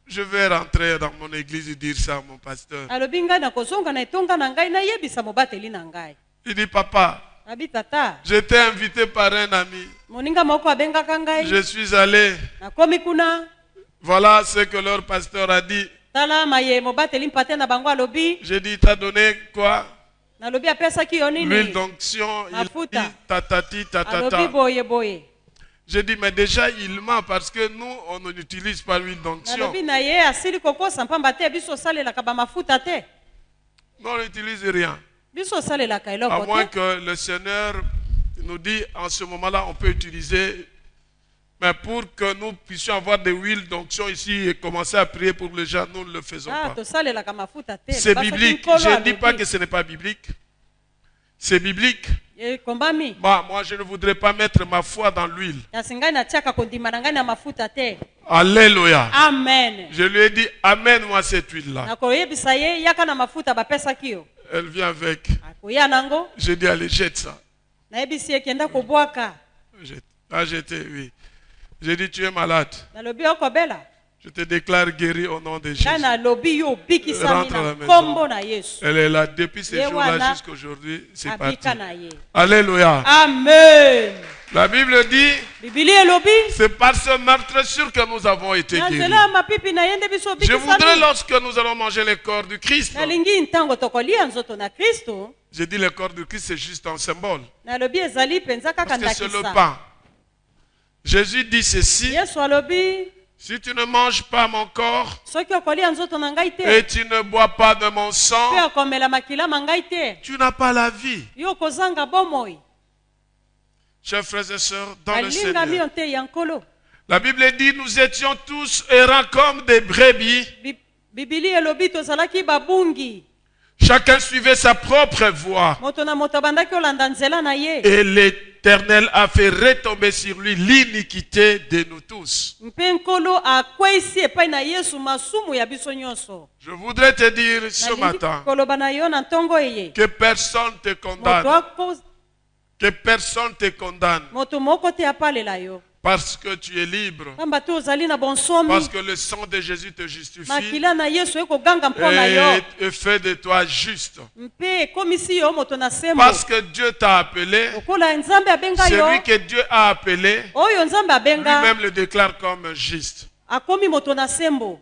je vais rentrer dans mon église et dire ça à mon pasteur. alobi ngai nakozonga na etonga na ngai nayebisa mobateli na ngai. Il dit papa, abi tata j'étais invité par un ami. moninga moko abengaka ngai Je suis allé. nakomi kuna Voilà ce que leur pasteur a dit. tala maye mobateli mpate na bango alobi J'ai dit, t'as donné quoi? nalobi apesaki yo L'huile nini d'onction, il Mafuta. dit tatati, alobi tatata. boye boye J'ai dit, mais déjà, il ment parce que nous, on n'utilise pas l'huile d'onction. nalobi na ye asili kokosa mpamba te biso osalelaka bamafuta te Nous, on n'utilise rien. biso osalelaka À eloko moins te que le Seigneur nous dit, en ce moment-là, on peut utiliser. Mais pour que nous puissions avoir des huiles d'onction ici et commencer à prier pour les gens, nous ne le faisons Ah, pas. tosalelaka mafuta te C'est Basaki biblique. nkolo Je ne dis pas alobi. que ce n'est pas biblique. C'est biblique. ekombami Moi, je ne voudrais pas mettre ma foi dans l'huile. kasi ngai natiaka kondima na ngai na mafuta te Alléluia. amen Je lui ai dit, amène-moi cette huile-là. nakoyebisa ye yaka na mafuta bapesaki yo Elle vient avec. akoya nango J'ai dit, allez, jette ça. nayebisi ye kenda kobwaka Ah, j'étais, oui. J'ai dit, tu es malade. nalobi okobela Je te déclare guéri au nom de Jésus. ngai nalobi yo obikisami Rentre à na la maison. nkombo na yesu Elle est là depuis ces Ye jours-là wana jusqu'à aujourd'hui. C'est parti. abika na ye Alléluia. amen La Bible dit, bibili elobi c'est par ce meurtre sûr que nous avons été na guéris. nzela ya mapipi na ye nde biso Je voudrais, obikisami lorsque nous allons manger le corps du Christ, nalingi ntango tokolia nzoto na kristo j'ai dit le corps du Christ, c'est juste un symbole. nalobi ezali mpenza kaka Parce que c'est le ndakisa pain. Jésus dit ceci, yesu alobi si tu ne manges pas mon corps soki okolia nzoto na ngai te et tu ne bois pas de mon mpe sang, okomela makilama ngai te tu n'as pas la vie. yo okozanga bomoi Chers frères et sœurs, dans le balingami Seigneur, yo te ya nkolo la Bible dit, nous étions tous errants comme des brebis. bibili elobi tozalaki babungi Chacun suivait sa propre voie. moto na moto abandaki olanda nzela na ye Et l'Éternel a fait retomber sur lui l'iniquité de nous tous. mpe nkolo akweyisi epai na yesu masumu ya biso nyonso Je voudrais te dire ce Nalingi matin koloba na yo na ntongo eye que personne te moto condamne. Que personne te condamne. moto moko te apalela yo Parce que tu es libre. pamba te ozali na bonsomi Parce que le sang de Jésus te justifie. makila na yesu ekoganga mpo na yo Et fait de toi juste. mpe ekomisi yo moto na sembo Parce que Dieu t'a appelé. lokola nzambe abenga yo Celui que Dieu a appelé, oyo nzambe abenga lui-même le déclare comme juste. akomi moto na sembo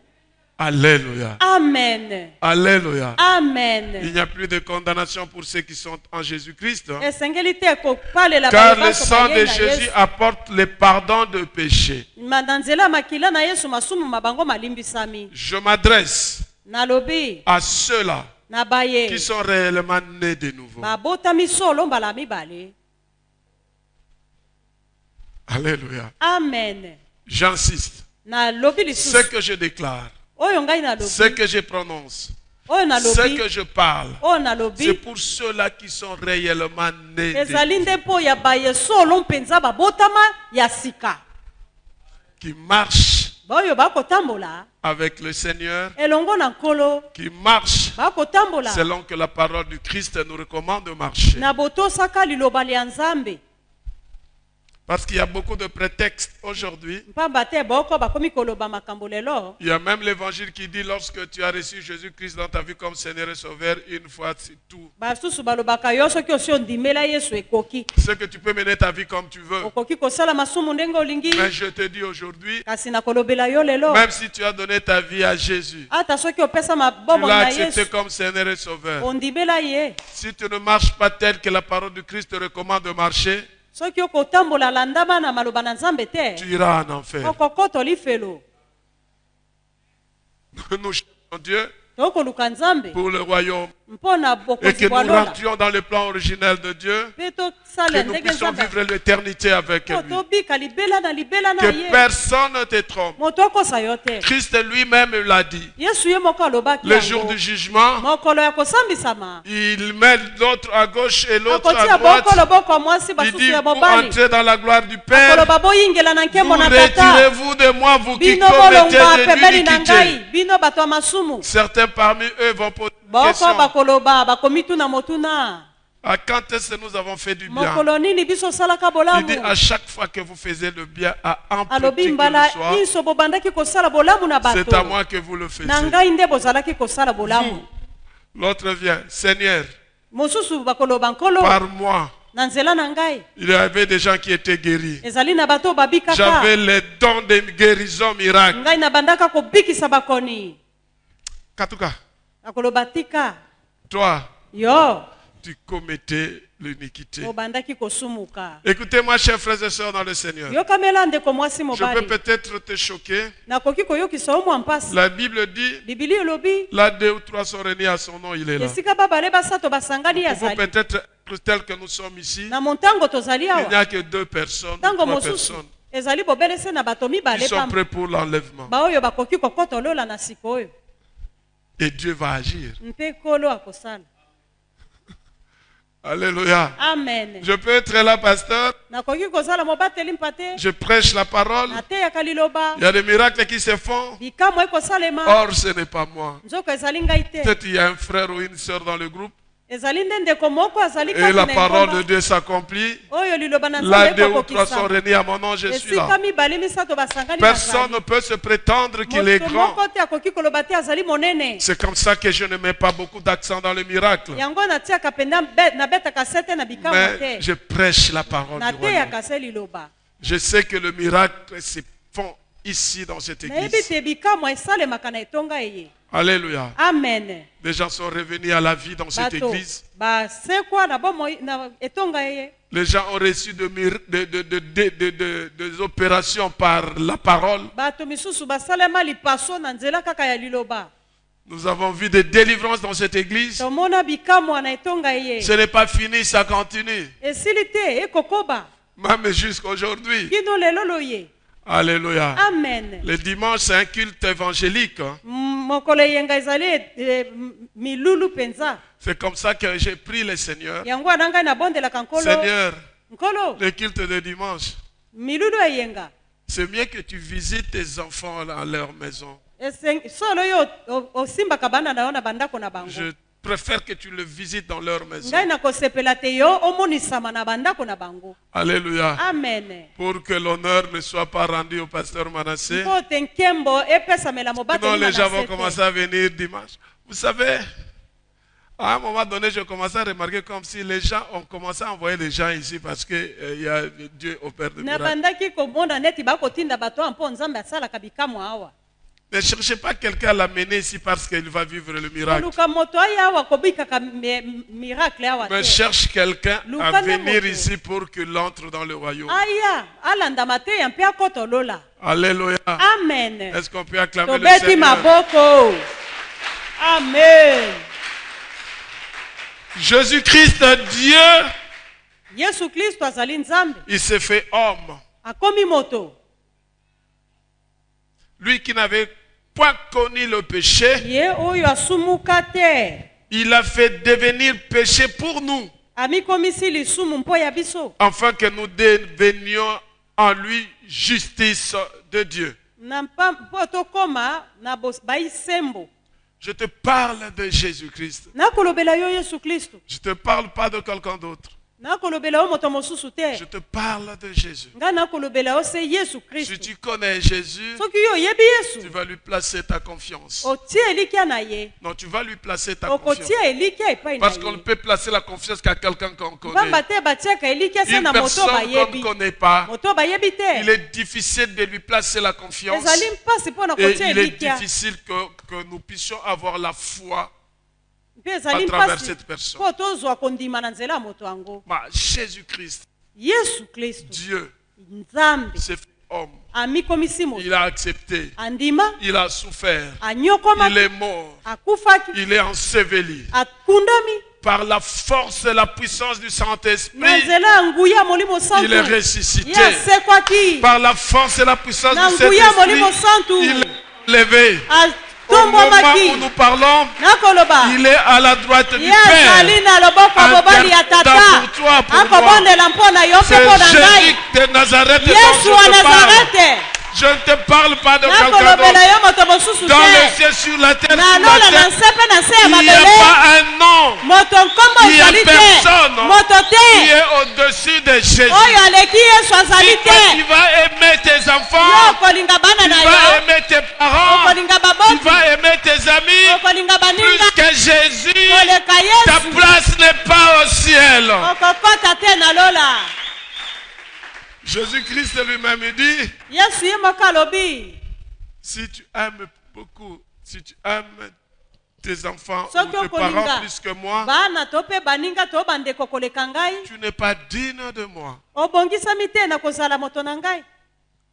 Alléluia. amen Alléluia. Il amen n'y a plus de condamnation pour ceux qui sont en Jésus-Christ. esengeli te kopalela Car bato le sang baye de na Jésus Yesu. apporte le pardon de péché. na nzela ya makila na yesu masumu mabango malimbisami Je m'adresse nalobi à ceux-là na baye qui sont réellement nés de nouveau. babotami solo mbala mibale Alléluia. amen J'insiste. nalobi Ce lisusu que je déclare, oyo ngai ce nalobi que je prononce, oyo ce nalobi que je parle, oyo c'est nalobi pour ceux-là qui sont réellement nés de ezali nouveau, nde mpo ya baye solo mpenza babotama ya sika qui marchent baoyo bakotambola avec le Seigneur, elongo na nkolo qui marchent bakotambola selon que la parole du Christ nous recommande de marcher. na botosaka liloba lya nzambe Parce qu'il y a beaucoup de prétextes aujourd'hui. mpamba te boko bakomi koloba makambo lelo Il y a même l'évangile qui dit lorsque tu as reçu Jésus-Christ dans ta vie comme Seigneur et Sauveur, une fois c'est tout. basusu balobaka yo soki osi ondimela yesu ekoki C'est que tu peux mener ta vie comme tu veux. okoki kosala masumu ndenge olingi Mais je te dis aujourd'hui, kasi nakolobela yo lelo même si tu as donné ta vie à Jésus, ata soki opesa tu mabombo l'as na accepté yesu comme Seigneur et Sauveur. ondimela ye Si tu ne marches pas tel que la parole du Christ te recommande de marcher, soki okotambola landama na maloba na nzambe te tu iras en enfer. okokota lifelo Nous cherchons Dieu tokoluka nzambe pour le royaume mpo na et que bokonzi nous bwa lola rentrions dans le plan originel de Dieu, mpe que tosala nous ndenge puissions nzambe vivre l'éternité avec po lui. tobika libela na libela na Que ye personne ne te trompe. moto akosa yo te Christ lui-même l'a dit. yesu ye moko alobaki Le jour yango du jugement, mokolo ya kosambisama il met l'autre à gauche et l'autre akotia à droite. boko loboko ya mwasi Il basusu dit, ya pour mobali entrer dans la gloire du Père, akoloba boyingela na vous nkembo na tata retirez-vous de moi, vous qui bino commettez bolongwa de pembeni na l'iniquité. ngai bino bato ya masumu Certains parmi eux vont poser des boko questions. bakoloba bakomi tuna motuna À quand est-ce que nous avons fait du bien? mokolo nini biso osalaka Il dit bolamu à chaque fois que vous faisiez le bien, à un alobi petit que mbala le soit, nyonso bobandaki kosala bolamu na c'est à bato moi que vous le faisiez. na ngai nde bozalaki kosala bolamu L'autre vient, Seigneur, mosusu bakoloba nkolo par moi, na nzela na ngai il y avait des gens qui étaient guéris. ezali na bato babikaka J'avais les dons de guérison miracle. ngai nabandaka kobikisa bakoni Katuka, akoloba tika toi, yo tu commettais l'iniquité. obandaki kosumuka. Écoutez-moi, chers frères et sœurs dans le Seigneur. yokamela ndeko mwasi Je peux mobali peut-être te choquer. nakoki koyokisa yo mwa mpasi. La Bible dit, bibili elobi là 2 ou 3 sont réunis à son nom, il est là. esika babale basato basangani Nous pouvons azali peut-être être tels que nous sommes ici. na montango tozali Il n'y awa a que 2 personnes, ntango 3 mosusu personnes. ezali bobelese na bato Ils mibale sont pamba prêts pour l'enlèvement. baoyo bakoki kokotolola na sika oyo Et Dieu va agir. mpe nkolo akosala. Alléluia. amen. Je peux être là, pasteur. nakoki kozala mobateli mpate Je prêche la parole. nateyaka liloba Il y a des miracles qui se font. bikamwa ekosalema Or, ce n'est pas moi. nzoko ezali ngai te. Peut-être il y a un frère ou une sœur dans le groupe. ezali nde ndeko moko azali Et kati la na parole de engomba Dieu s'accomplit. oyo liloba na Là, nzambe 2 ou 3 sont ekokokisa réunis à mon nom, je suis esika là. mibale misato basangani Personne ne peut se prétendre qu'il est moto grand. moko te akoki koloba te azali monene. C'est comme ça que je ne mets pas beaucoup d'accent dans le miracle. yango natiaka mpenza nabetaka se te na bikamwa Mais te je prêche la parole du royaume. nateyaka se liloba. Je sais que le miracle se font ici dans cette nayebi église. te bikamwa esalemaka na etonga eye. Alléluia. amen. Les gens sont revenus à la vie dans cette bato église. basekwa na bomoi na etonga eye. Les gens ont reçu des opérations par la parole. bato misusu basalema lipaso na nzela kaka ya liloba. Nous avons vu des délivrances dans cette église. tomona bikamwa na etonga eye. Ce n'est pas fini, ça continue. esili te ekokoba Même jusqu'à aujourd'hui. kino lelo loye. Alléluia. amen. Le dimanche, c'est un culte évangélique. Hein. mokolo eyenga ezali milulu mpenza. C'est comme ça que j'ai prié le Seigneur. yango wana ngai nabondelaka nkolo. Seigneur, nkolo le culte de dimanche, milulu eyenga c'est mieux que tu visites tes enfants à leur maison. solo yo osimbaka bana na yo na bandako na bango. Je préfère que tu le visites dans leur maison. ngai nakosepela te yo omonisama na bandako na bango. Alléluia. amen. Pour que l'honneur ne soit pas rendu au pasteur Manassé. mpo te nkembo epesamela Sinon, mobateli les gens vont Manasse te. commencer à venir dimanche. Vous savez, à un moment donné, je commençais à remarquer comme si les gens ont commencé à envoyer les gens ici parce que Dieu opère de na miracles. bandaki komona neti bakotinda bato awa mpo nzambe asalaka bikamwa awa. Ne cherchez pas quelqu'un à l'amener ici parce qu'il va vivre le miracle. koluka moto aya awa kobikaka miracle awa Mais te. cherche quelqu'un à Lukanda venir moto. ici pour qu'il entre dans le royaume. aya alandama te ya mpe akotolola. Alléluia. amen. Est-ce qu'on peut acclamer le tobeti Seigneur? maboko. amen. Jésus-Christ, Dieu, yesu kristo azali nzambe il s'est fait homme. akomi moto. Lui qui n'avait point connu le péché, ye oyo asumuka te il a fait devenir péché pour nous, amikomisi lisumu mpo ya biso afin que nous devenions en lui justice de Dieu. na mpo tokóma na baisembo. Je te parle de Jésus-Christ. nakolobela yo yesu kristo. Je ne te parle pas de quelqu'un d'autre. nakolobela yo moto mosusu te. Je te parle de Jésus. ngai nakolobela yo se yesu Si kristo. tu connais Jésus, soki yo oyebi tu yesu vas lui placer ta confiance. otia elikya na ye Non, tu vas lui placer ta confiance. okotia elikya epai na Parce qu'on ne ye. peut placer la confiance qu'à quelqu'un qu'on connaît. pamba te batiaka elikya se Une na moto personne qu'on bayebi. ne connaît pas, moto bayebi il te. est difficile de lui placer la confiance. ezali mpasi mpo na Et kotia il est elikya. difficile que nous puissions avoir la foi mpe ezali à travers mpasi cette personne. mpo tozwa kondima na nzela ya moto yango. Jésus-Christ, yesu kristo Dieu, nzambe s'est fait homme. amikomisi moto. Il a accepté. andima Il a souffert. Il anyokomaki est mort. akufaki Il est enseveli. akundami Par la force et la puissance du na Saint-Esprit, nzela ya nguya ya molimo il est santu ressuscité. ye asekwaki Par la force et la puissance na du nguya ya molimo Saint-Esprit, santu il est levé. Au moment atombwamaki où nous parlons, nakoloba il est à la droite du ye azali Père. na loboko ya mobali ya tata Intercédant pour toi, pour moi. akobondela mpo na yo mpe C'est mpo na Jésus ngai de Nazareth dont yesu wa je te parle. nazarete. Je ne te parle pas de quelqu'un nakolobela d'autre. yo moto mosusu Dans le te ciel, sur la terre, na sur lola la na terre, nse mpe na se ya il n'y a mabele pas un nom moto nkombo Il y a ezali te personne moto qui te est au-dessus de Jésus. oyo aleki yesu azali Tu te vas aimer tes yo enfants, okolinga bana tu na vas yo aimer tes parents, okolinga tu baboki vas aimer tes amis. okolinga Plus baninga que Jésus, koleka ta yesu place n'est pas au ciel. okokota te na lola. Jésus-Christ lui-même dit, yesu ye moko alobi si tu aimes beaucoup, si tu aimes tes enfants Soki ou tes okolinga parents plus que moi, bana to mpe baninga to bandeko koleka ngai tu n'es pas digne de moi. obongisami te na kozala moto na ngai.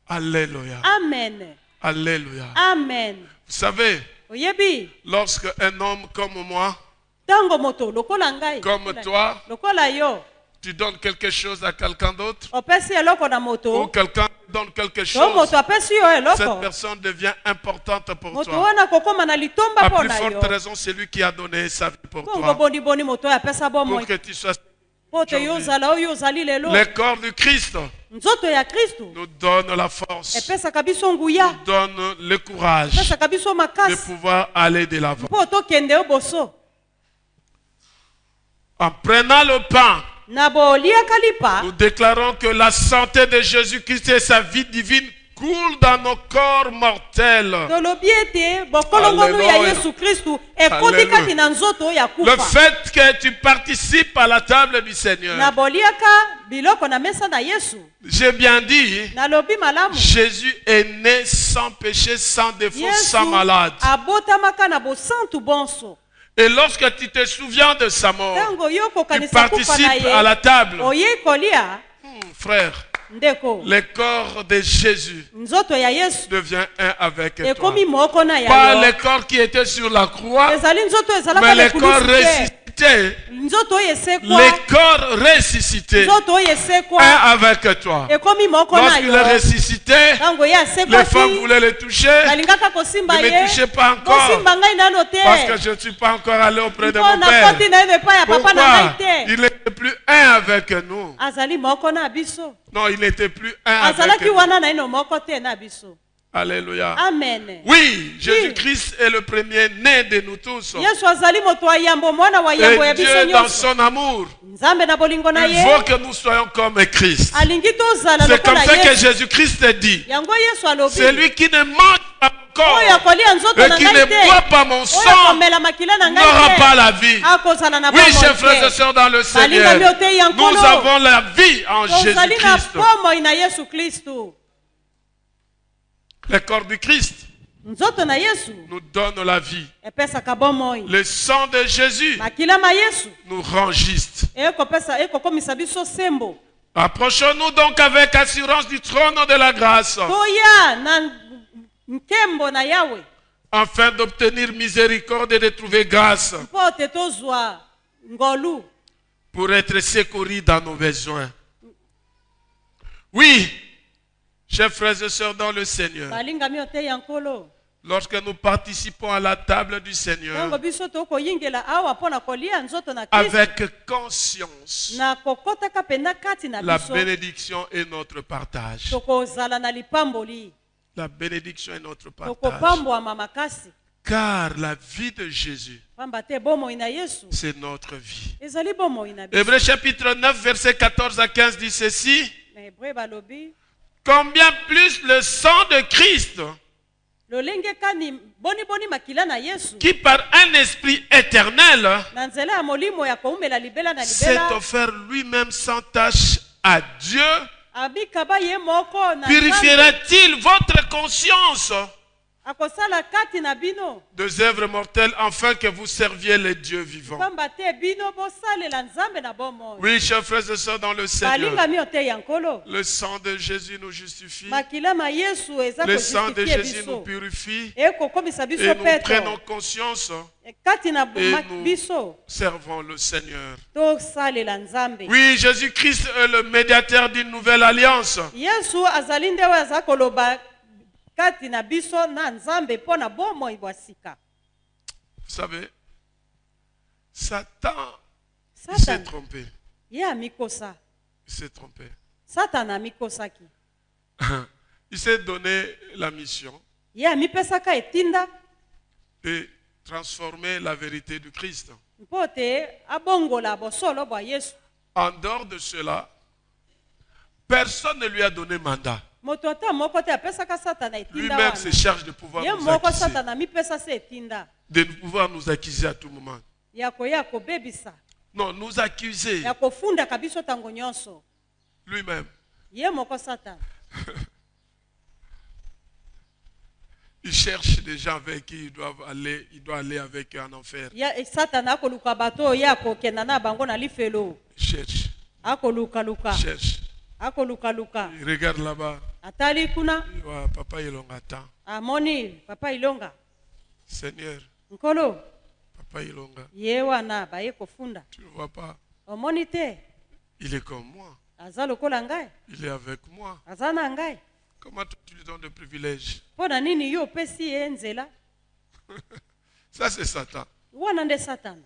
Alléluia. Amen. Alléluia. Amen. Vous savez, Oyebi lorsque un homme comme moi, ntango moto lokola ngai comme toi, lokola yo tu donnes quelque chose à quelqu'un d'autre, opesi eloko na ou moto quelqu'un donne quelque to chose, moto apesi yo cette eloko personne devient importante pour moto toi. wana kokoma na litomba À mpo plus na yo forte raison, c'est lui qui a donné sa vie pour kongo toi, boniboni moto oyo apesa pour bomoi que tu sois. mpo te yo ozala oyo ozali lelo. Le corps du Christ Nzoto ya Kristo nous donne la force, epesaka biso nguya nous donne le courage epesaka biso de makasi pouvoir aller de l'avant. mpo tokende yo boso En prenant le pain, na boliaka lipa nous déclarons que la santé de Jésus-Christ et sa vie divine coulent dans nos corps mortels. tolobi ete bokolongonu ya Alléluia. Yesu Kristu ekoti kati na nzoto oyo ya Le kufa fait que tu participes à la table du Seigneur, na boliaka biloko na mesa na Yesu j'ai bien dit, nalobi malamu Jésus est né sans péché, sans défaut, Yesu sans malade. abotamaka na bosantu bonso Et lorsque tu te souviens de sa mort, ntango yo tu kokanisa kufa na participes à la ye table. oye kolia Frère, ndeko le corps de Jésus nzoto ya Yesu devient un avec toi. ekomi moko na Pas ya le yo corps qui était sur la croix, ezali nzoto mais ezalaka le corps lekulusu te ressuscité. nzoto oyo esekwa Le corps ressuscité, nzoto oyo un esekwa avec toi. ekomi moko na Lorsqu'il est yo ressuscité, ntango ye les femmes asekwaki voulaient le toucher. balingaka kosimba Ne me ye touchez pas encore, kosimba ngai nano te parce que je ne suis pas encore allé auprès de mpo mon père. nakoti na ye epai ya papa na Pourquoi? ngai te Il n'était plus un avec nous. azali moko na biso Non, il n'était plus un avec azalaki nous. wana na ino moko te na biso Alléluia. amen Oui, Jésus-Christ est le premier né de nous tous. yesu azali moto wa yambo mwana wa yambo ya Et Dieu, biso dans nyonso son amour, nzambe na bolingo na il ye veut que nous soyons comme Christ. alingi tozala C'est comme lokola ça que yesu Jésus-Christ dit. yango yesu alobi Celui qui ne mange pas mon corps oyo akolia nzoto et na qui ngai ne te boit pas mon oyo sang akomela makila na n'aura ngai pas te la vie. akozala na Oui, chers frères et bomoi te sœurs dans le Seigneur, balingami oteyi ya nous nkolo avons la vie en tozali na Jésus-Christ. bomoi na yesu kristu Le corps du Christ nzoto na yesu nous donne la vie. epesaka bomoi Le sang de Jésus makila ma yesu nous rend juste. ekokomisa biso sembo Approchons-nous donc avec assurance du trône de la grâce, toya na nkembo na yawe afin d'obtenir miséricorde et de trouver grâce mpo te tozwa ngolu pour être secourus dans nos besoins. Oui, chers frères et sœurs dans le Seigneur, balingami oteyi ya nkolo lorsque nous participons à la table du ntango Seigneur biso tokoyingela awa mpo na kolia nzoto na kristu avec conscience, na kokotaka mpenza kati na la biso bénédiction est notre partage. tokozala na lipamboli La bénédiction est notre partage. tokopambwama makasi Car la vie de Jésus, pamba te bomoi na yesu c'est notre vie. ezali bomoi na biso Hébreux chapitre 9, versets 14 à 15 dit ceci. na hebreu balobi Combien plus le sang de Christ, lolenge kani boniboni makila na yesu qui par un esprit éternel na nzela ya molimo ya koumela libela na s'est libela offert lui-même sans tâche à Dieu, abikaba ye moko na Nzambe. purifiera-t-il votre conscience akosala kati na bino des œuvres mortelles afin que vous serviez les dieux vivants? pamba te bino bosalela nzambe na bomoi Oui, chers frères et sœurs dans le Seigneur, balingami oteyi ya nkolo le sang de Jésus nous justifie, makila ma yesu eza le sang de kojustifie Jésus nous biso purifie ekokomisa et biso nous peto prenons conscience kati na et nous biso servons le Seigneur. tosalela nzambe Oui, Jésus-Christ est le médiateur d'une nouvelle alliance. yesu azali nde oyo aza koloba kati na biso na nzambe mpo na bomoi bwa sika Vous savez, Satan il s'est Satan trompé. ye amikosa Il s'est trompé. satana amikosaki Il s'est donné la mission ye amipesaka etinda de transformer la vérité du Christ. mpo te abongola bosolo bwa yesu En dehors de cela, personne ne lui a donné mandat. moto ata moko te apesaka satana etinda Lui-même se wana charge de pouvoir ye nous moko accuser, satana amipesa se etinda de pouvoir nous accuser à tout moment. ya koya kobebisa Non, nous accuser ya kofundaka biso ntango nyonso lui-même. ye moko satana Il cherche des gens avec qui il doit aller avec eux en enfer. Satana akoluka bato oyo akokenda na bango na lifelo. Il cherche. Akoluka. Il cherche. Akoluka. Il regarde là-bas. Atali kuna. Il voit Papa Ilonga attend. Amoni Papa Ilonga. Seigneur. Nkolo. Papa Ilonga. Yewana baye kofunda. Tu ne vois pas. Omoni te. Il est comme moi. Aza lokola ngai. Il est avec moi. Aza na ngai. Comment tu lui donnes des privilèges? Pona nini yo pesi ye nzela? Ça c'est Satan. Wana nde Satan.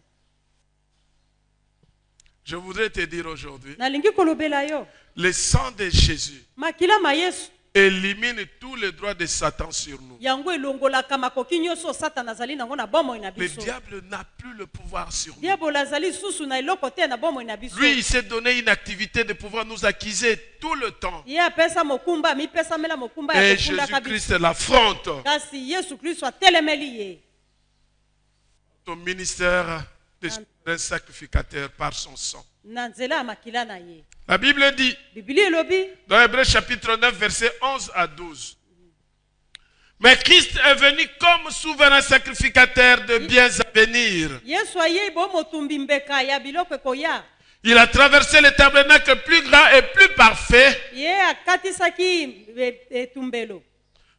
Je voudrais te dire aujourd'hui, Nalingi kolobela yo. le sang de Jésus Makila ma Yesu. élimine tous les droits de Satan sur nous. Yango elongolaka makoki nyonso Satan azali nango na bomoi na Le biso. diable n'a plus le pouvoir sur nous. Diable azali susu na eloko te na bomoi na biso. Lui, il s'est donné une activité de pouvoir nous accuser tout le temps. Ye apesa mokumba mi pesa mela mokumba ya Et kofunda Jésus-Christ kabisa. l'affronte. Kasi Yesu Kristo atelemeli ye. Ton ministère d'un sacrificateur par son sang. Na nzela ya makila na ye. La Bible dit, Biblia elobi dans Hébreux chapitre 9, versets 11 à 12. Mais Christ est venu comme souverain sacrificateur de biens à venir. Yesu aye bo motumbi mbeka ya biloko ekoya. Il a traversé le tabernacle plus grand et plus parfait, Ye akatisaki etumbelo.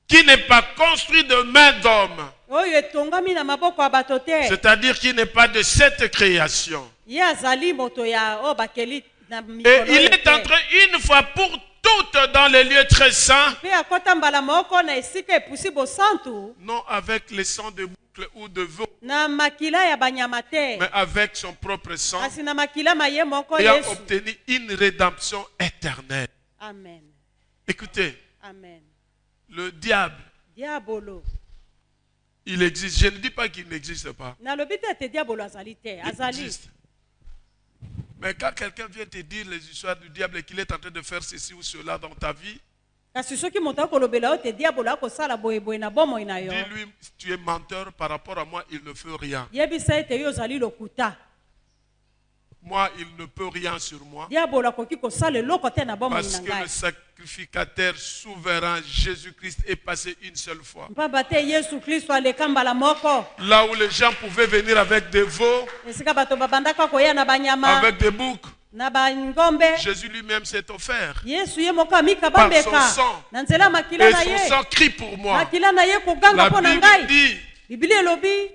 qui n'est pas construit de main d'homme. Oyo etongami na maboko ya bato te. C'est-à-dire qu'il n'est pas de cette création. Ye azali moto ya o bakeli na Et mikolo. il est entré une fois pour toutes dans les lieux très saints, Pe akota mbala moko na esika epusi bosantu non avec le sang de boucle ou de veau, na makila ya banyama te. mais avec son propre sang, Kasi na makila maye moko ayant Yesu. obtenu une rédemption éternelle. Amen. Écoutez, Amen. le diable, Diabolo. il existe. Je ne dis pas qu'il n'existe pas. Na lobi te te diabolo azali te. Il Azali. existe. Mais quand quelqu'un vient te dire les histoires du diable et qu'il est en train de faire ceci ou cela dans ta vie, Kasi soki moto akolobela yo te diabolo akosala boye boye na bomoi na yo. dis-lui, tu es menteur par rapport à moi, il ne fait rien. Yebisa ete yo ozali lokuta. Moi, il ne peut rien sur moi. Diabolo akoki kosala eloko te na bomoi Parce na que le ngai. sacrificateur souverain Jésus-Christ est passé une seule fois. Mpamba te Yesu Kristo aleka mbala moko. Là où les gens pouvaient venir avec des veaux, Esika bato babandaka koya na banyama. avec des boucs, Na bangombe. Jésus lui-même s'est offert. Yesu ye moko amika Par bambeka. son sang. Na nzela makila Et na son ye. sang crie pour moi. Makila na ye koganga La mpo na Bible ngai. dit, Biblia elobi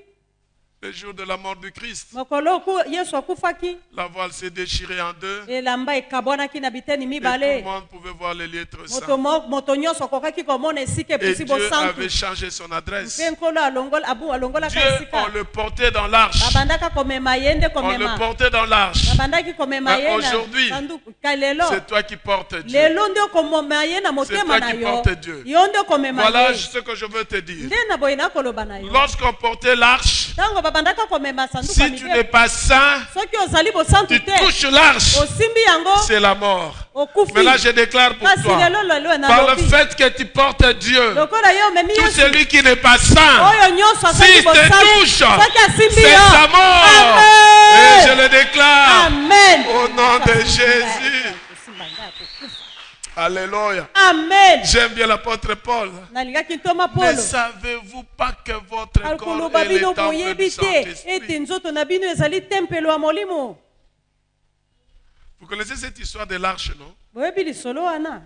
le jour de la mort du Christ, mokolo Yesu akufaki. la voile s'est déchirée en deux. Elamba ekabwanaki na biteni Et tout le mibale. monde pouvait voir les lieux très saints. Moto nyonso akokaki komona esika Et epusi Dieu bosantu. avait changé son adresse. Mpe nkolo alongolaka Dieu, esika. on le portait dans l'arche. Babandaka komema ye nde On le komema. portait dans l'arche. Babandaki komema Mais ye aujourd'hui, na sanduku. Ka lelo. C'est toi qui portes Dieu. Lelo nde komema ye na motema toi na qui yo. portes Dieu. Yo nde komema Voilà ye. ce que je veux te dire. Nde na boye nakoloba na yo. Lorsqu'on portait l'arche, Tango babandaka komema sanduku ya si tu n'es mibeko. pas saint, Soki ozali bosantu tu te. touches l'arche, Osimbi yango. c'est la mort. Okufi. Mais là, je déclare pour Kasi toi, lelo lelo na par le lobi. fait que tu portes Dieu, Lokola yo memi tout Yesu. celui qui n'est pas saint, Oyo nyonso si asali te bosantu. touche, Soki asimbi c'est yo. sa mort. Amen. Et je le déclare Amen. au nom de Jésus. Alléluia. Amen. J'aime bien l'apôtre Paul. Nalingaki ntoma Ne Polo. savez-vous pas que votre corps Alkoloba est le bino temple du boyebi te Saint-Esprit? ete nzoto na bino ezali tempelo ya molimo. Vous connaissez cette histoire de l'arche, non? Boyebi lisolo wana.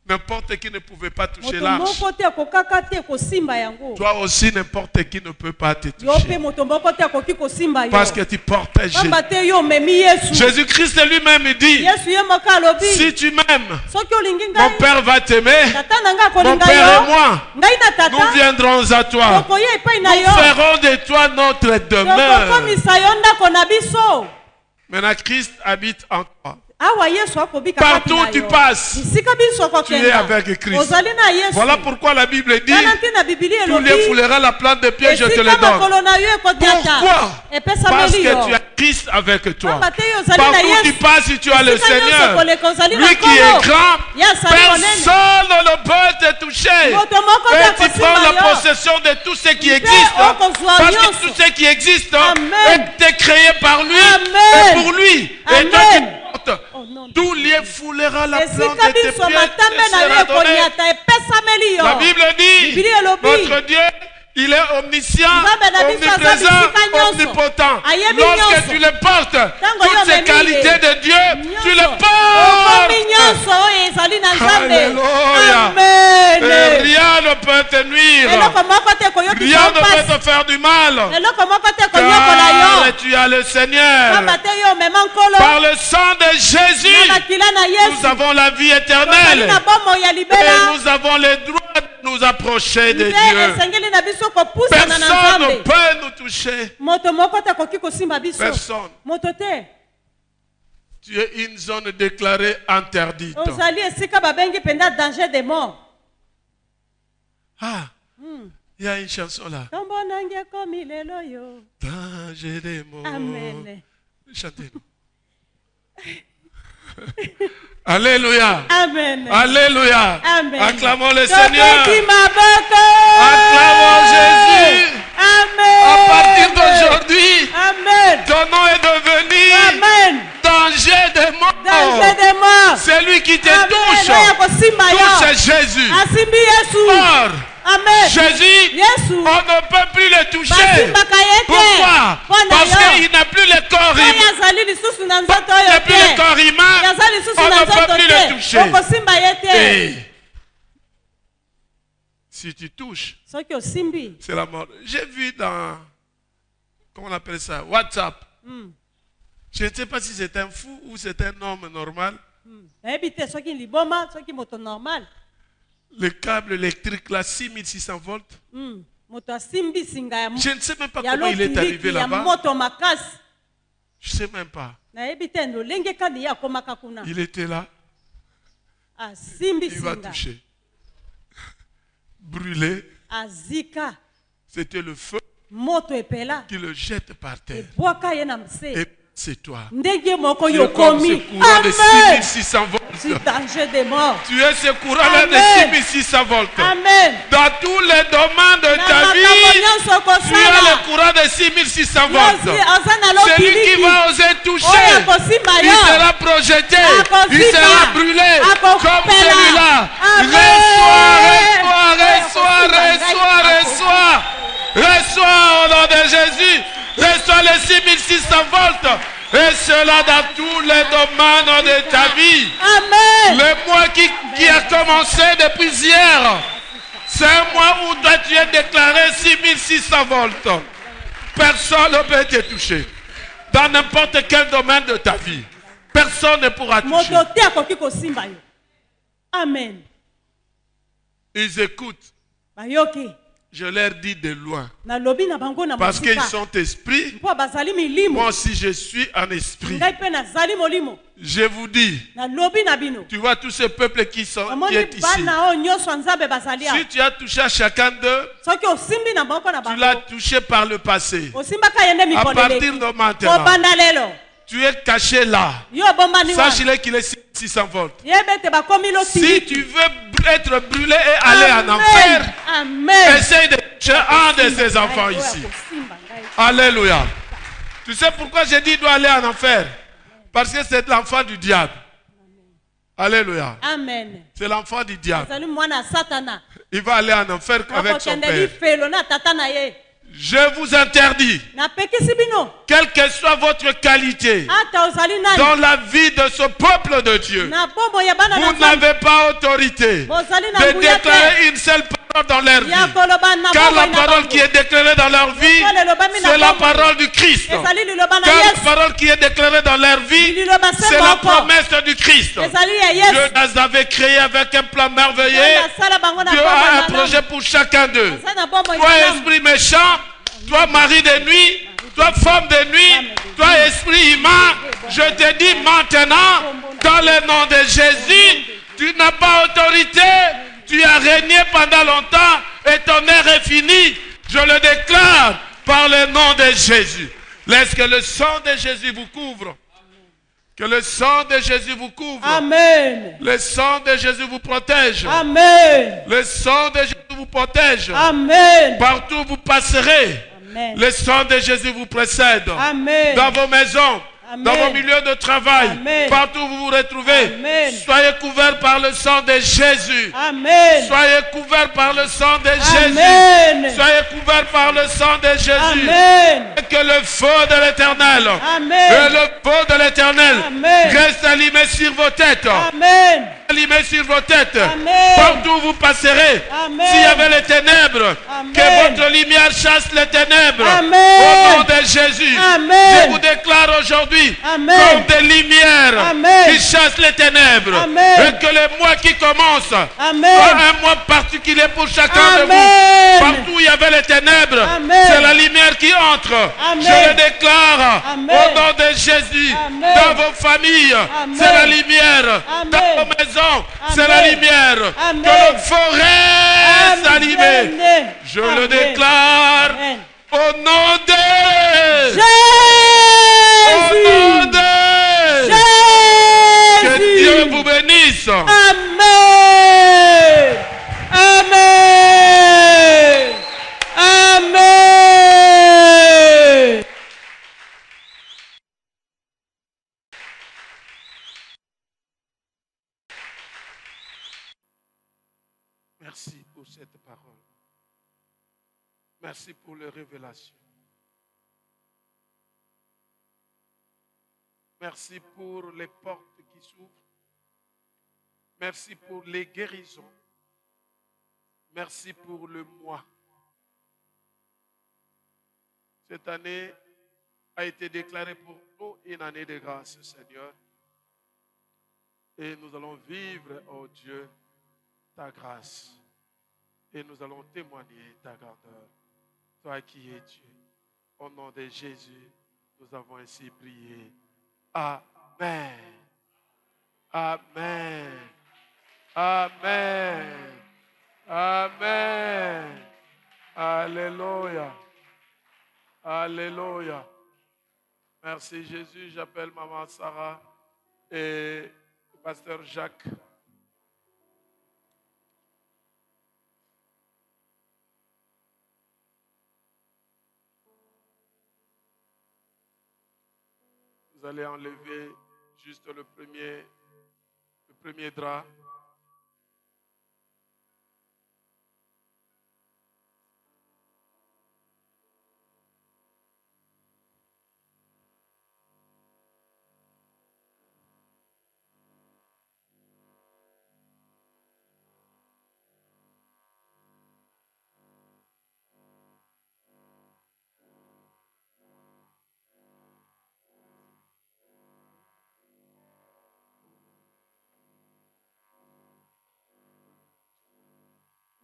N'importe qui ne pouvait pas toucher Moto l'arche. moko te akokaka te kosimba yango. Toi aussi, n'importe qui ne peut pas te Yo pe toucher. moto moko te akoki kosimba yo. Parce que tu portes Jésus. Pamba te yo memi Yesu. Jésus-Christ lui-même dit, Yesu ye moko alobi. si tu m'aimes, Soki olingi mon ngai. Père va t'aimer. Tata na ngai Mon akolinga Père et yo. moi, Ngai na nous tata. viendrons à toi. Tokoya epai na Nous yo. ferons de toi notre demeure. Tokokomisa yo ndako na biso. Maintenant, Christ habite en toi. Awa Yesu akobika kati Partout na où tu yo. passes, Bisika biso tu es kokenda. avec Christ. Ozali na Yesu. Voilà pourquoi la Bible dit, Tala ntina na Biblia tu elobi. les fouleras la plante de pied, je te le Esika donne. makolo na yo ekotiaka. Pourquoi? Epesa Parce meli yo. que tu as Christ avec toi. Pamba te yo ozali na Partout où tu Yesu. passes, si tu as le Esika nyonso Seigneur, koleka ozali na lui qui Nkolo. est grand, Ye asali monene. personne ne peut te toucher. Moto moko te Et tu akosimba prends la yo. possession de tout ce qui Mpe existe. okozwa Parce que nyonso. tout ce qui existe Amen. est créé par lui Amen. et pour lui. Et Amen. toi tu portes Au nom de Tout lieu foulera la plante esika de tes biso pieds matambe te na sera yo donnée. ekoniata epesameli yo La Bible dit, Bibiliya elobi notre Dieu, il est omniscient, Nzambe na biso aza omniprésent, bisika nyonso. omnipotent. Ayebi Lorsque nyonso. tu le portes, Tango yo toutes ces omemi qualités ye. de Dieu, tu le okomi portes. nyonso oyo ezali na nzambe Alléluia. amen Et rien ne peut te nuire. eloko moko te koyokisa Rien yo ne peut mpasi te faire du mal. eloko moko te konyokola Car yo tu as le Seigneur. pamba te yo omema nkolo Par le sang de Jésus, na makila na nous yesu avons la vie tozali éternelle. na bomoi ya Et libela nous avons le droit de nous approcher de nde Dieu. esengeli na biso kopusana na Personne ne nzambe peut nous toucher. moto moko te akoki kosimba biso Personne. moto te Tu es une zone déclarée interdite. ozali esika babengi mpenza danger de mort Ah, il y a une chanson là. nkombo nangi ekomi lelo yo Danger des mots. amen Chantez-nous. Alléluia. amen Alléluia. Amen. Acclamons le Seigneur. tobeti maboko Acclamons Jésus. amen À partir d'aujourd'hui, amen ton nom est devenu amen danger des morts. danger de mort C'est lui qui te amen touche. oyo kosimba yo Touche Jésus. asimbi yesu Or, amen Jésus, yesu on ne peut plus le toucher. basimbaka ye te Pourquoi? mpo na Parce yo qu'il n'a plus le corps oyo humain. azali lisusu na nzoto Il oyo n'a plus le te corps humain. yaza lisusu On na ne peut nzoto plus le toucher. te okosimba ye te Et si tu touches, soki osimbi c'est la mort. J'ai vu dans, comment on appelle ça, WhatsApp. Je ne sais pas si c'est un fou ou c'est un homme normal. nayebi te soki liboma soki moto normal Le câble électrique là, 6600 volts. moto asimbi singa ya Je ne sais même pas ya comment il est arrivé lotiliki ya là-bas. moto makasi Je ne sais même pas. nayebi te lolenge kani ye akomaka kuna Il était là, asimbi il va singa toucher. Brûlé, azika c'était le feu moto epela qui le jette par terre. ebwaka ye na mse Et c'est toi. ndenge moko Tu yo es comme ce komi courant de amen 6600 si volts. danger de mort Tu es ce courant-là de Amen. 6600 volts. amen Dans tous les domaines de na ta makambo vie, nyonso tu as okosala le courant de 6600 yosi volts. aza na Celui qui lotiliki va oser oyo toucher, akosimba il yo sera projeté, Akozika. il sera brûlé Akopela. comme celui-là. Amen. Reçois au nom de Jésus. Reçois les 6600 volts. Et cela dans tous les domaines de ta vie. amen Le mois qui a commencé depuis hier, c'est un mois où toi tu es déclaré 6600 volts. Personne ne peut te toucher. Dans n'importe quel domaine de ta vie. Personne ne pourra toucher. moto te akoki kosimba yo amen Ils écoutent. bayoki Je leur dis de loin. nalobi na bango na Parce qu'ils mosika sont esprits. mpo bazali milimo Moi aussi je suis en esprit. ngai mpe nazali molimo Je vous dis. nalobi na bino Tu vois tous ces peuples qui omoni est ici. bana oyo nyonso ya nzambe bazali awa Si tu as touché à chacun d'eux, soki osimbi na maboko na tu l'as bango touché par le passé. osimbaka ye nde À mikolo partir eleki de maintenant, kobanda lelo tu es caché là. yo obombani wana Sache-le qu'il est 600 volts. yebe ete bakomi Si lotiliki tu veux être brûlé et aller en enfer, amen essaye de toucher un de ces enfants Ngai oyo ici. akosimba ngai. Alléluia. Tu sais pourquoi j'ai dit il doit aller en enfer? Parce que c'est l'enfant du diable. Alléluia. amen C'est l'enfant du diable. azali mwana ya satana Il va aller en enfer avec son akokende père. lifelo na tata na ye Je vous interdis, napekisi bino quelle que soit votre qualité, ata ozali nani dans la vie de ce peuple de Dieu, na bombo ya bana na vous nzambe n'avez pas autorité bozali na de nguya te déclarer une seule parole dans leur ya vie. koloba na Car bombo la na parole bango qui est déclarée dans leur vie, c'est la parole du Christ. ezali liloba na Car la yesu parole qui est déclarée dans leur vie, liloba se c'est la moko promesse du Christ. ezali ya Dieu yesu les avait créés avec un plan merveilleux. nasala bango na Dieu bombo a un na projet lamu pour chacun d'eux. aza na bombo Toi, ya lamu esprit méchant, toi, mari de nuit, toi, femme de nuit, toi, esprit humain, je te dis maintenant, dans le nom de Jésus, tu n'as pas autorité, tu as régné pendant longtemps et ton heure est finie. Je le déclare par le nom de Jésus. Laisse que le sang de Jésus vous couvre. Que le sang de Jésus vous couvre. amen Le sang de Jésus vous protège. amen Le sang de Jésus vous protège. amen Partout où vous passerez, amen le sang de Jésus vous précède. amen Dans vos maisons, dans vos milieux de travail, Amen. partout où vous vous retrouvez. Amen. Soyez couverts par le sang de Jésus. Amen. Soyez couverts par le sang de Jésus. Amen. Soyez couverts par le sang de Jésus. Amen. Et que le feu de l'Éternel, Amen. et le feu de l'Éternel Amen. reste allumé sur vos têtes. Amen. Allumé sur vos têtes. Amen. Partout où vous passerez. Amen. S'il y avait les ténèbres, Amen. que votre lumière chasse les ténèbres. Amen. Au nom de Jésus. Amen. Je vous déclare aujourd'hui Amen. comme des lumières Amen. qui chassent les ténèbres. Amen. Et que le mois qui commence Amen. soit un mois particulier pour chacun de Amen. vous. Partout où il y avait les ténèbres, Amen. c'est la lumière qui entre. Amen. Je le déclare Amen. au nom de Jésus. Amen. Dans vos familles, Amen. c'est la lumière. Amen. Dans vos maisons, c'est Amen. la lumière. Amen. Que le forêt Amen. s'allume. Je le Amen. déclare Amen. au nom de Jésus. Au nom de Jésus. Que Dieu vous bénisse. Amen. Amen. Amen. Merci pour cette parole. Merci pour les révélations. Merci pour les portes qui s'ouvrent. Merci pour les guérisons. Merci pour le mois. Cette année a été déclarée pour nous une année de grâce, Seigneur. Et nous allons vivre, oh Dieu, ta grâce. Et nous allons témoigner ta grandeur. Toi qui es Dieu. Au nom de Jésus, nous avons ainsi prié. Amen. Amen. Amen. Amen. Alléluia. Alléluia. Merci Jésus. J'appelle Maman Sarah et Pasteur Jacques. Vous allez enlever juste le premier drap.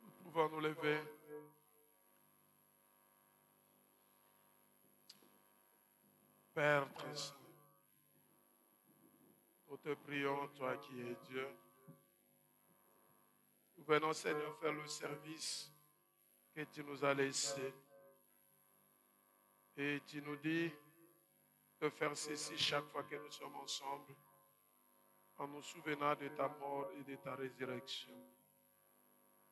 Nous pouvons nous lever. Père très saint, nous te prions, toi qui es Dieu. Nous venons, Seigneur, faire le service que tu nous as laissé. Et tu nous dis de faire ceci chaque fois que nous sommes ensemble, en nous souvenant de ta mort et de ta résurrection.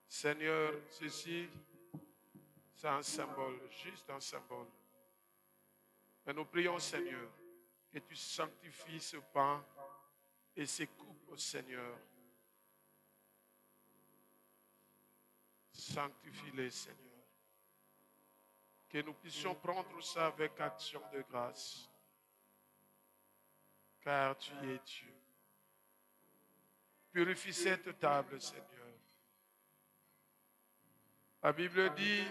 Seigneur, ceci, c'est un symbole, juste un symbole. Mais nous prions, Seigneur, que tu sanctifies ce pain et ces coupes, au Seigneur. Sanctifie-les, Seigneur. Que nous puissions prendre ça avec action de grâce. Car tu es Dieu. Purifie cette table, Seigneur. La Bible dit,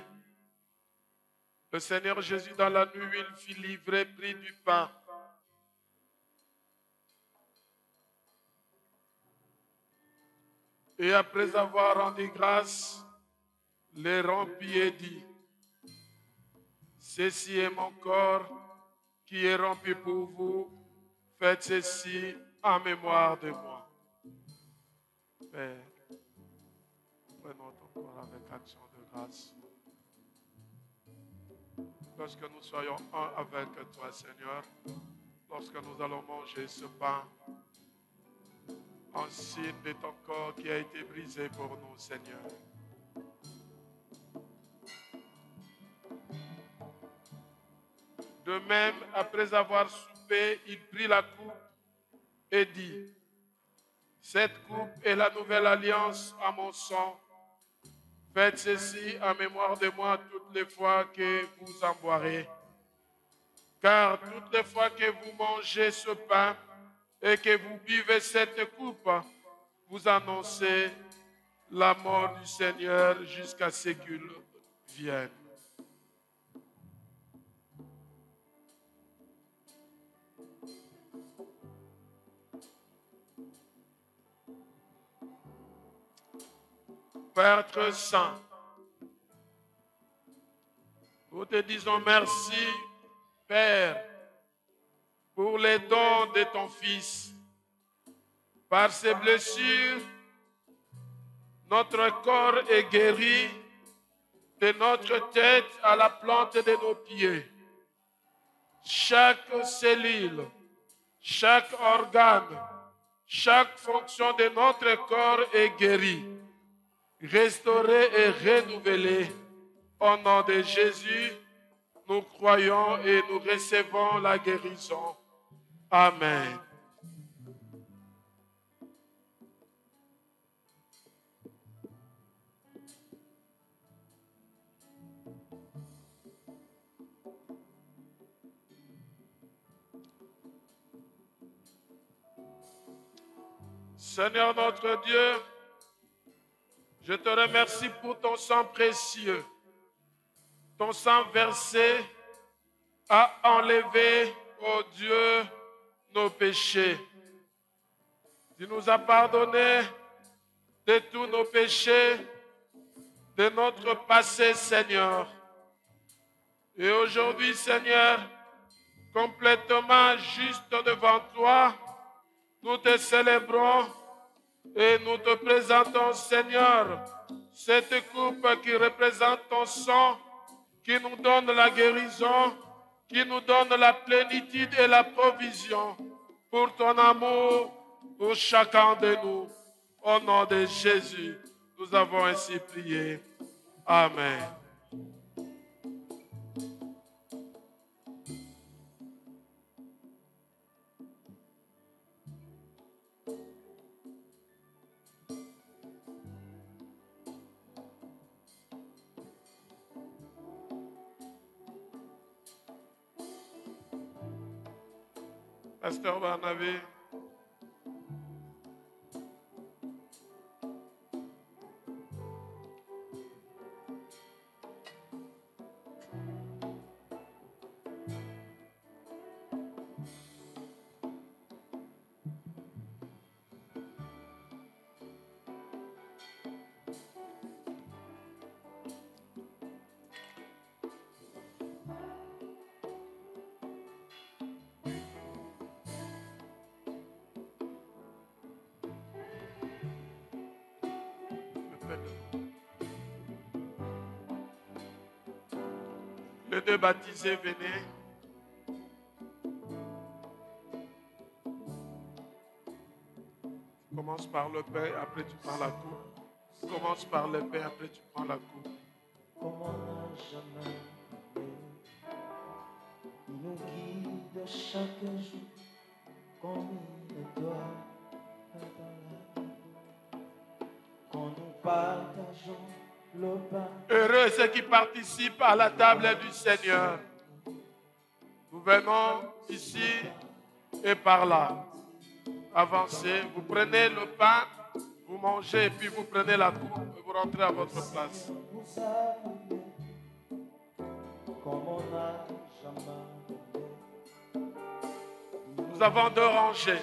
le Seigneur Jésus, dans la nuit, il fit livrer, prit du pain. Et après avoir rendu grâce, les rompit et dit, ceci est mon corps qui est rompu pour vous. Faites ceci en mémoire de moi. Père, prenons ton corps avec action de grâce. Lorsque nous soyons un avec toi, Seigneur, lorsque nous allons manger ce pain, en signe de ton corps qui a été brisé pour nous, Seigneur. De même, après avoir soupé, soupé, il prit la coupe et dit, cette coupe est la nouvelle alliance à mon sang. Faites ceci en mémoire de moi toutes les fois que vous en boirez. Car toutes les fois que vous mangez ce pain et que vous buvez cette coupe, vous annoncez la mort du Seigneur jusqu'à ce qu'il vienne. Père très saint, nous te disons merci, Père, pour les dons de ton Fils. Par ses blessures, notre corps est guéri de notre tête à la plante de nos pieds. Chaque cellule, chaque organe, chaque fonction de notre corps est guérie, restaurée et renouvelée. Au nom de Jésus, nous croyons et nous recevons la guérison. Amen. Seigneur notre Dieu, je te remercie pour ton sang précieux. Ton sang versé a enlevé, ô Dieu, nos péchés. Tu nous as pardonné de tous nos péchés, de notre passé, Seigneur. Et aujourd'hui, Seigneur, complètement juste devant toi, nous te célébrons et nous te présentons, Seigneur, cette coupe qui représente ton sang, qui nous donne la guérison, qui nous donne la plénitude et la provision pour ton amour, pour chacun de nous. Au nom de Jésus, nous avons ainsi prié. Amen. Pasteur Barnabé. Les deux baptisés, venez. Commence par le pain, après tu prends la coupe. Commence par le pain, après tu prends la coupe. Comme on n'a jamais vu, il nous guide chaque jour, comme il doit dans la vie. Quand nous partageons le pain. Heureux ceux qui participent à la table du Seigneur. Nous venons ici et par là. Avancez, vous prenez le pain, vous mangez et puis vous prenez la coupe et vous rentrez à votre place. Nous avons deux rangées.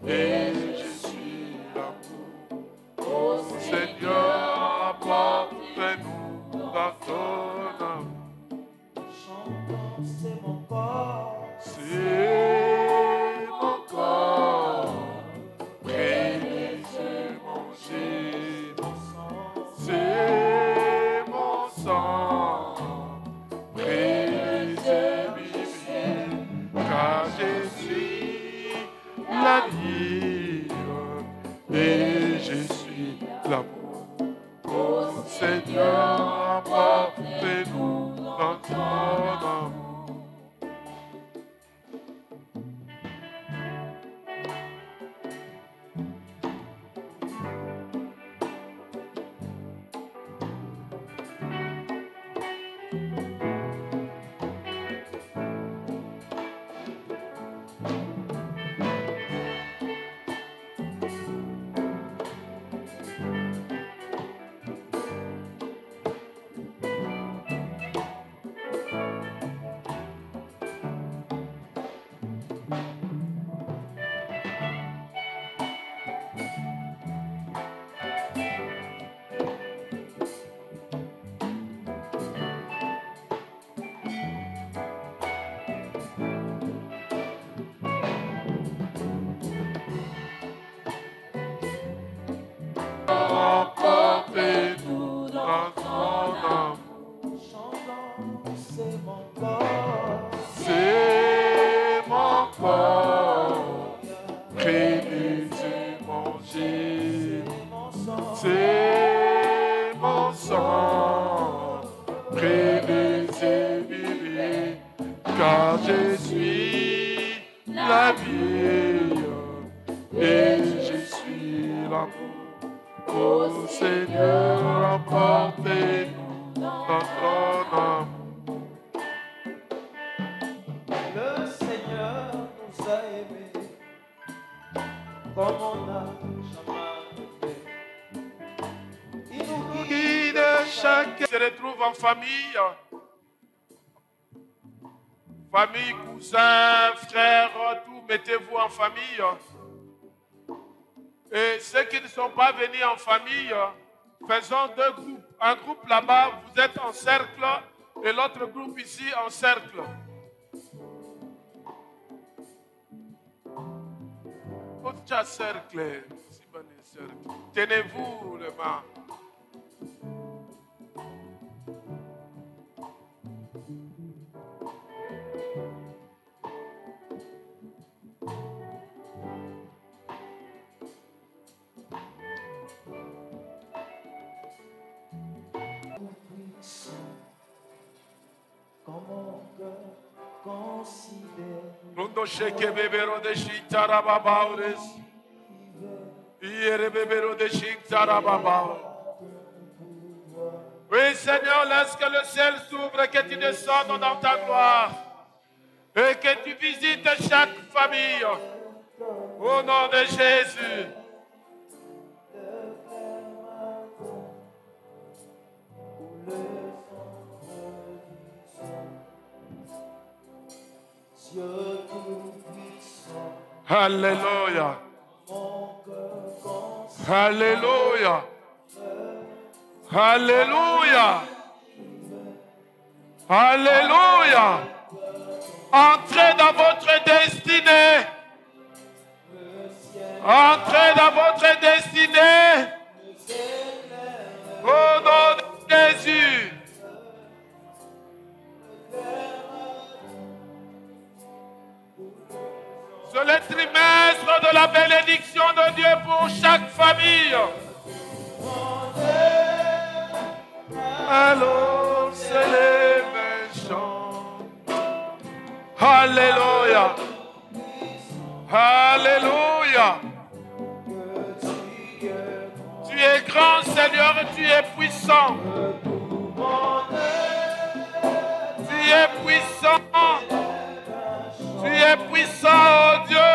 Hey. Chantons, c'est mon corps. C'est mon corps. Prélisez mon Jésus. C'est mon sang. Prélisez mes vies. Car je suis la vie. Et je suis l'amour. Oh Seigneur, apportez-nous dans ton amour. Emportez-nous dans ton amour. Chantons, c'est mon corps. C'est mon corps. Prélisez mon Jésus. C'est mon sang. Prélisez mes vies. Car je suis la vie. Et je suis l'amour. Oh Seigneur, emportez-nous dans ton amour. Le Seigneur nous a aimés comme on n'a jamais fait. Il nous guide. Chacun se retrouve en famille. Famille, cousins, frères, tout, mettez-vous en famille. Et ceux qui ne sont pas venus en famille, faisons deux groupes. Un groupe là-bas, vous êtes en cercle, et l'autre groupe ici en cercle. Autre cercle. Tenez-vous les mains. Quand mon cœur considère Rondo sheke bebero de shitara babaures. Iere bebero de shitara babaures. Oui, Seigneur, laisse que le ciel s'ouvre et que tu descendes dans ta gloire. Et que tu visites chaque famille. Au nom de Jésus. Dieu tout-puissant, Alléluia. mon cœur considère. Alléluia. Alléluia. Alléluia. Entrez dans votre destinée. Entrez dans votre destinée. Au nom de Jésus. C'est le trimestre de la bénédiction de Dieu pour chaque famille. Alors c'est les méchants. Alléluia. Alléluia. Tu es grand, Seigneur, tu es puissant. Tu es puissant. Tu es puissant, oh Dieu.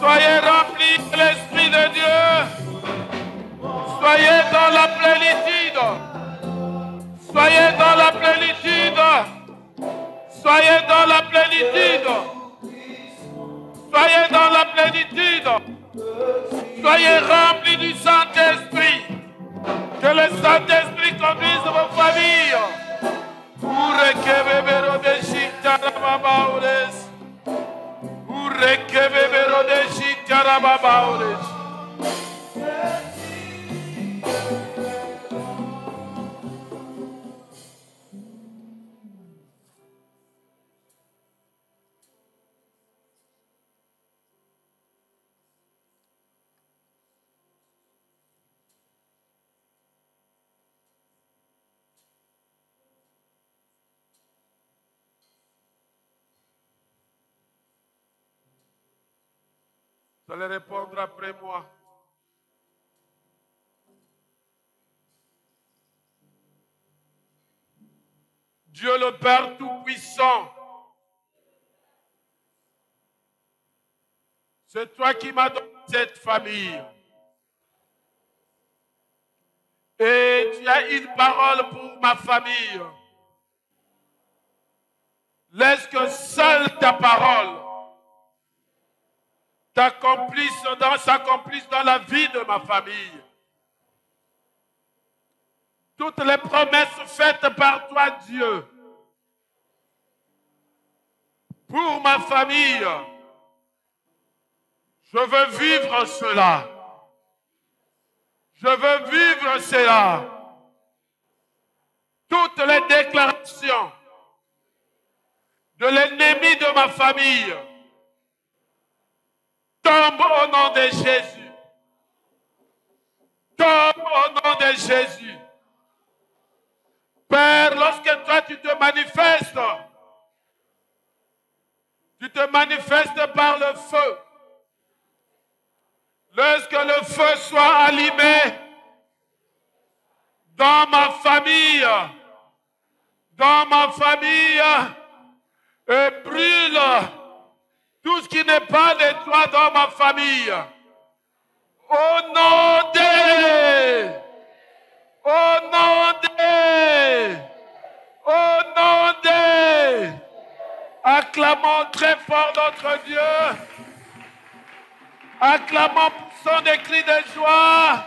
Soyez remplis de l'Esprit de Dieu. Soyez dans la plénitude. Soyez dans la plénitude. Soyez dans la plénitude. Soyez dans la plénitude. Soyez remplis du Saint-Esprit. Saint-Esprit, conduise vos familles. Urekebebero de Shintarababaures. Urekebebero de Shintarababaures. Vous allez répondre après moi. Dieu le Père Tout-Puissant, c'est toi qui m'as donné cette famille. Et tu as une parole pour ma famille. Laisse que seule ta parole s'accomplisse dans la vie de ma famille. Toutes les promesses faites par toi, Dieu, pour ma famille, je veux vivre cela. Je veux vivre cela. Toutes les déclarations de l'ennemi de ma famille tombent au nom de Jésus. Tombe au nom de Jésus. Père, lorsque toi tu te manifestes par le feu. Lorsque le feu soit allumé dans ma famille, et brûle tout ce qui n'est pas de toi dans ma famille. Au nom de, acclamons très fort notre Dieu. Acclamons pour son des cris de joie.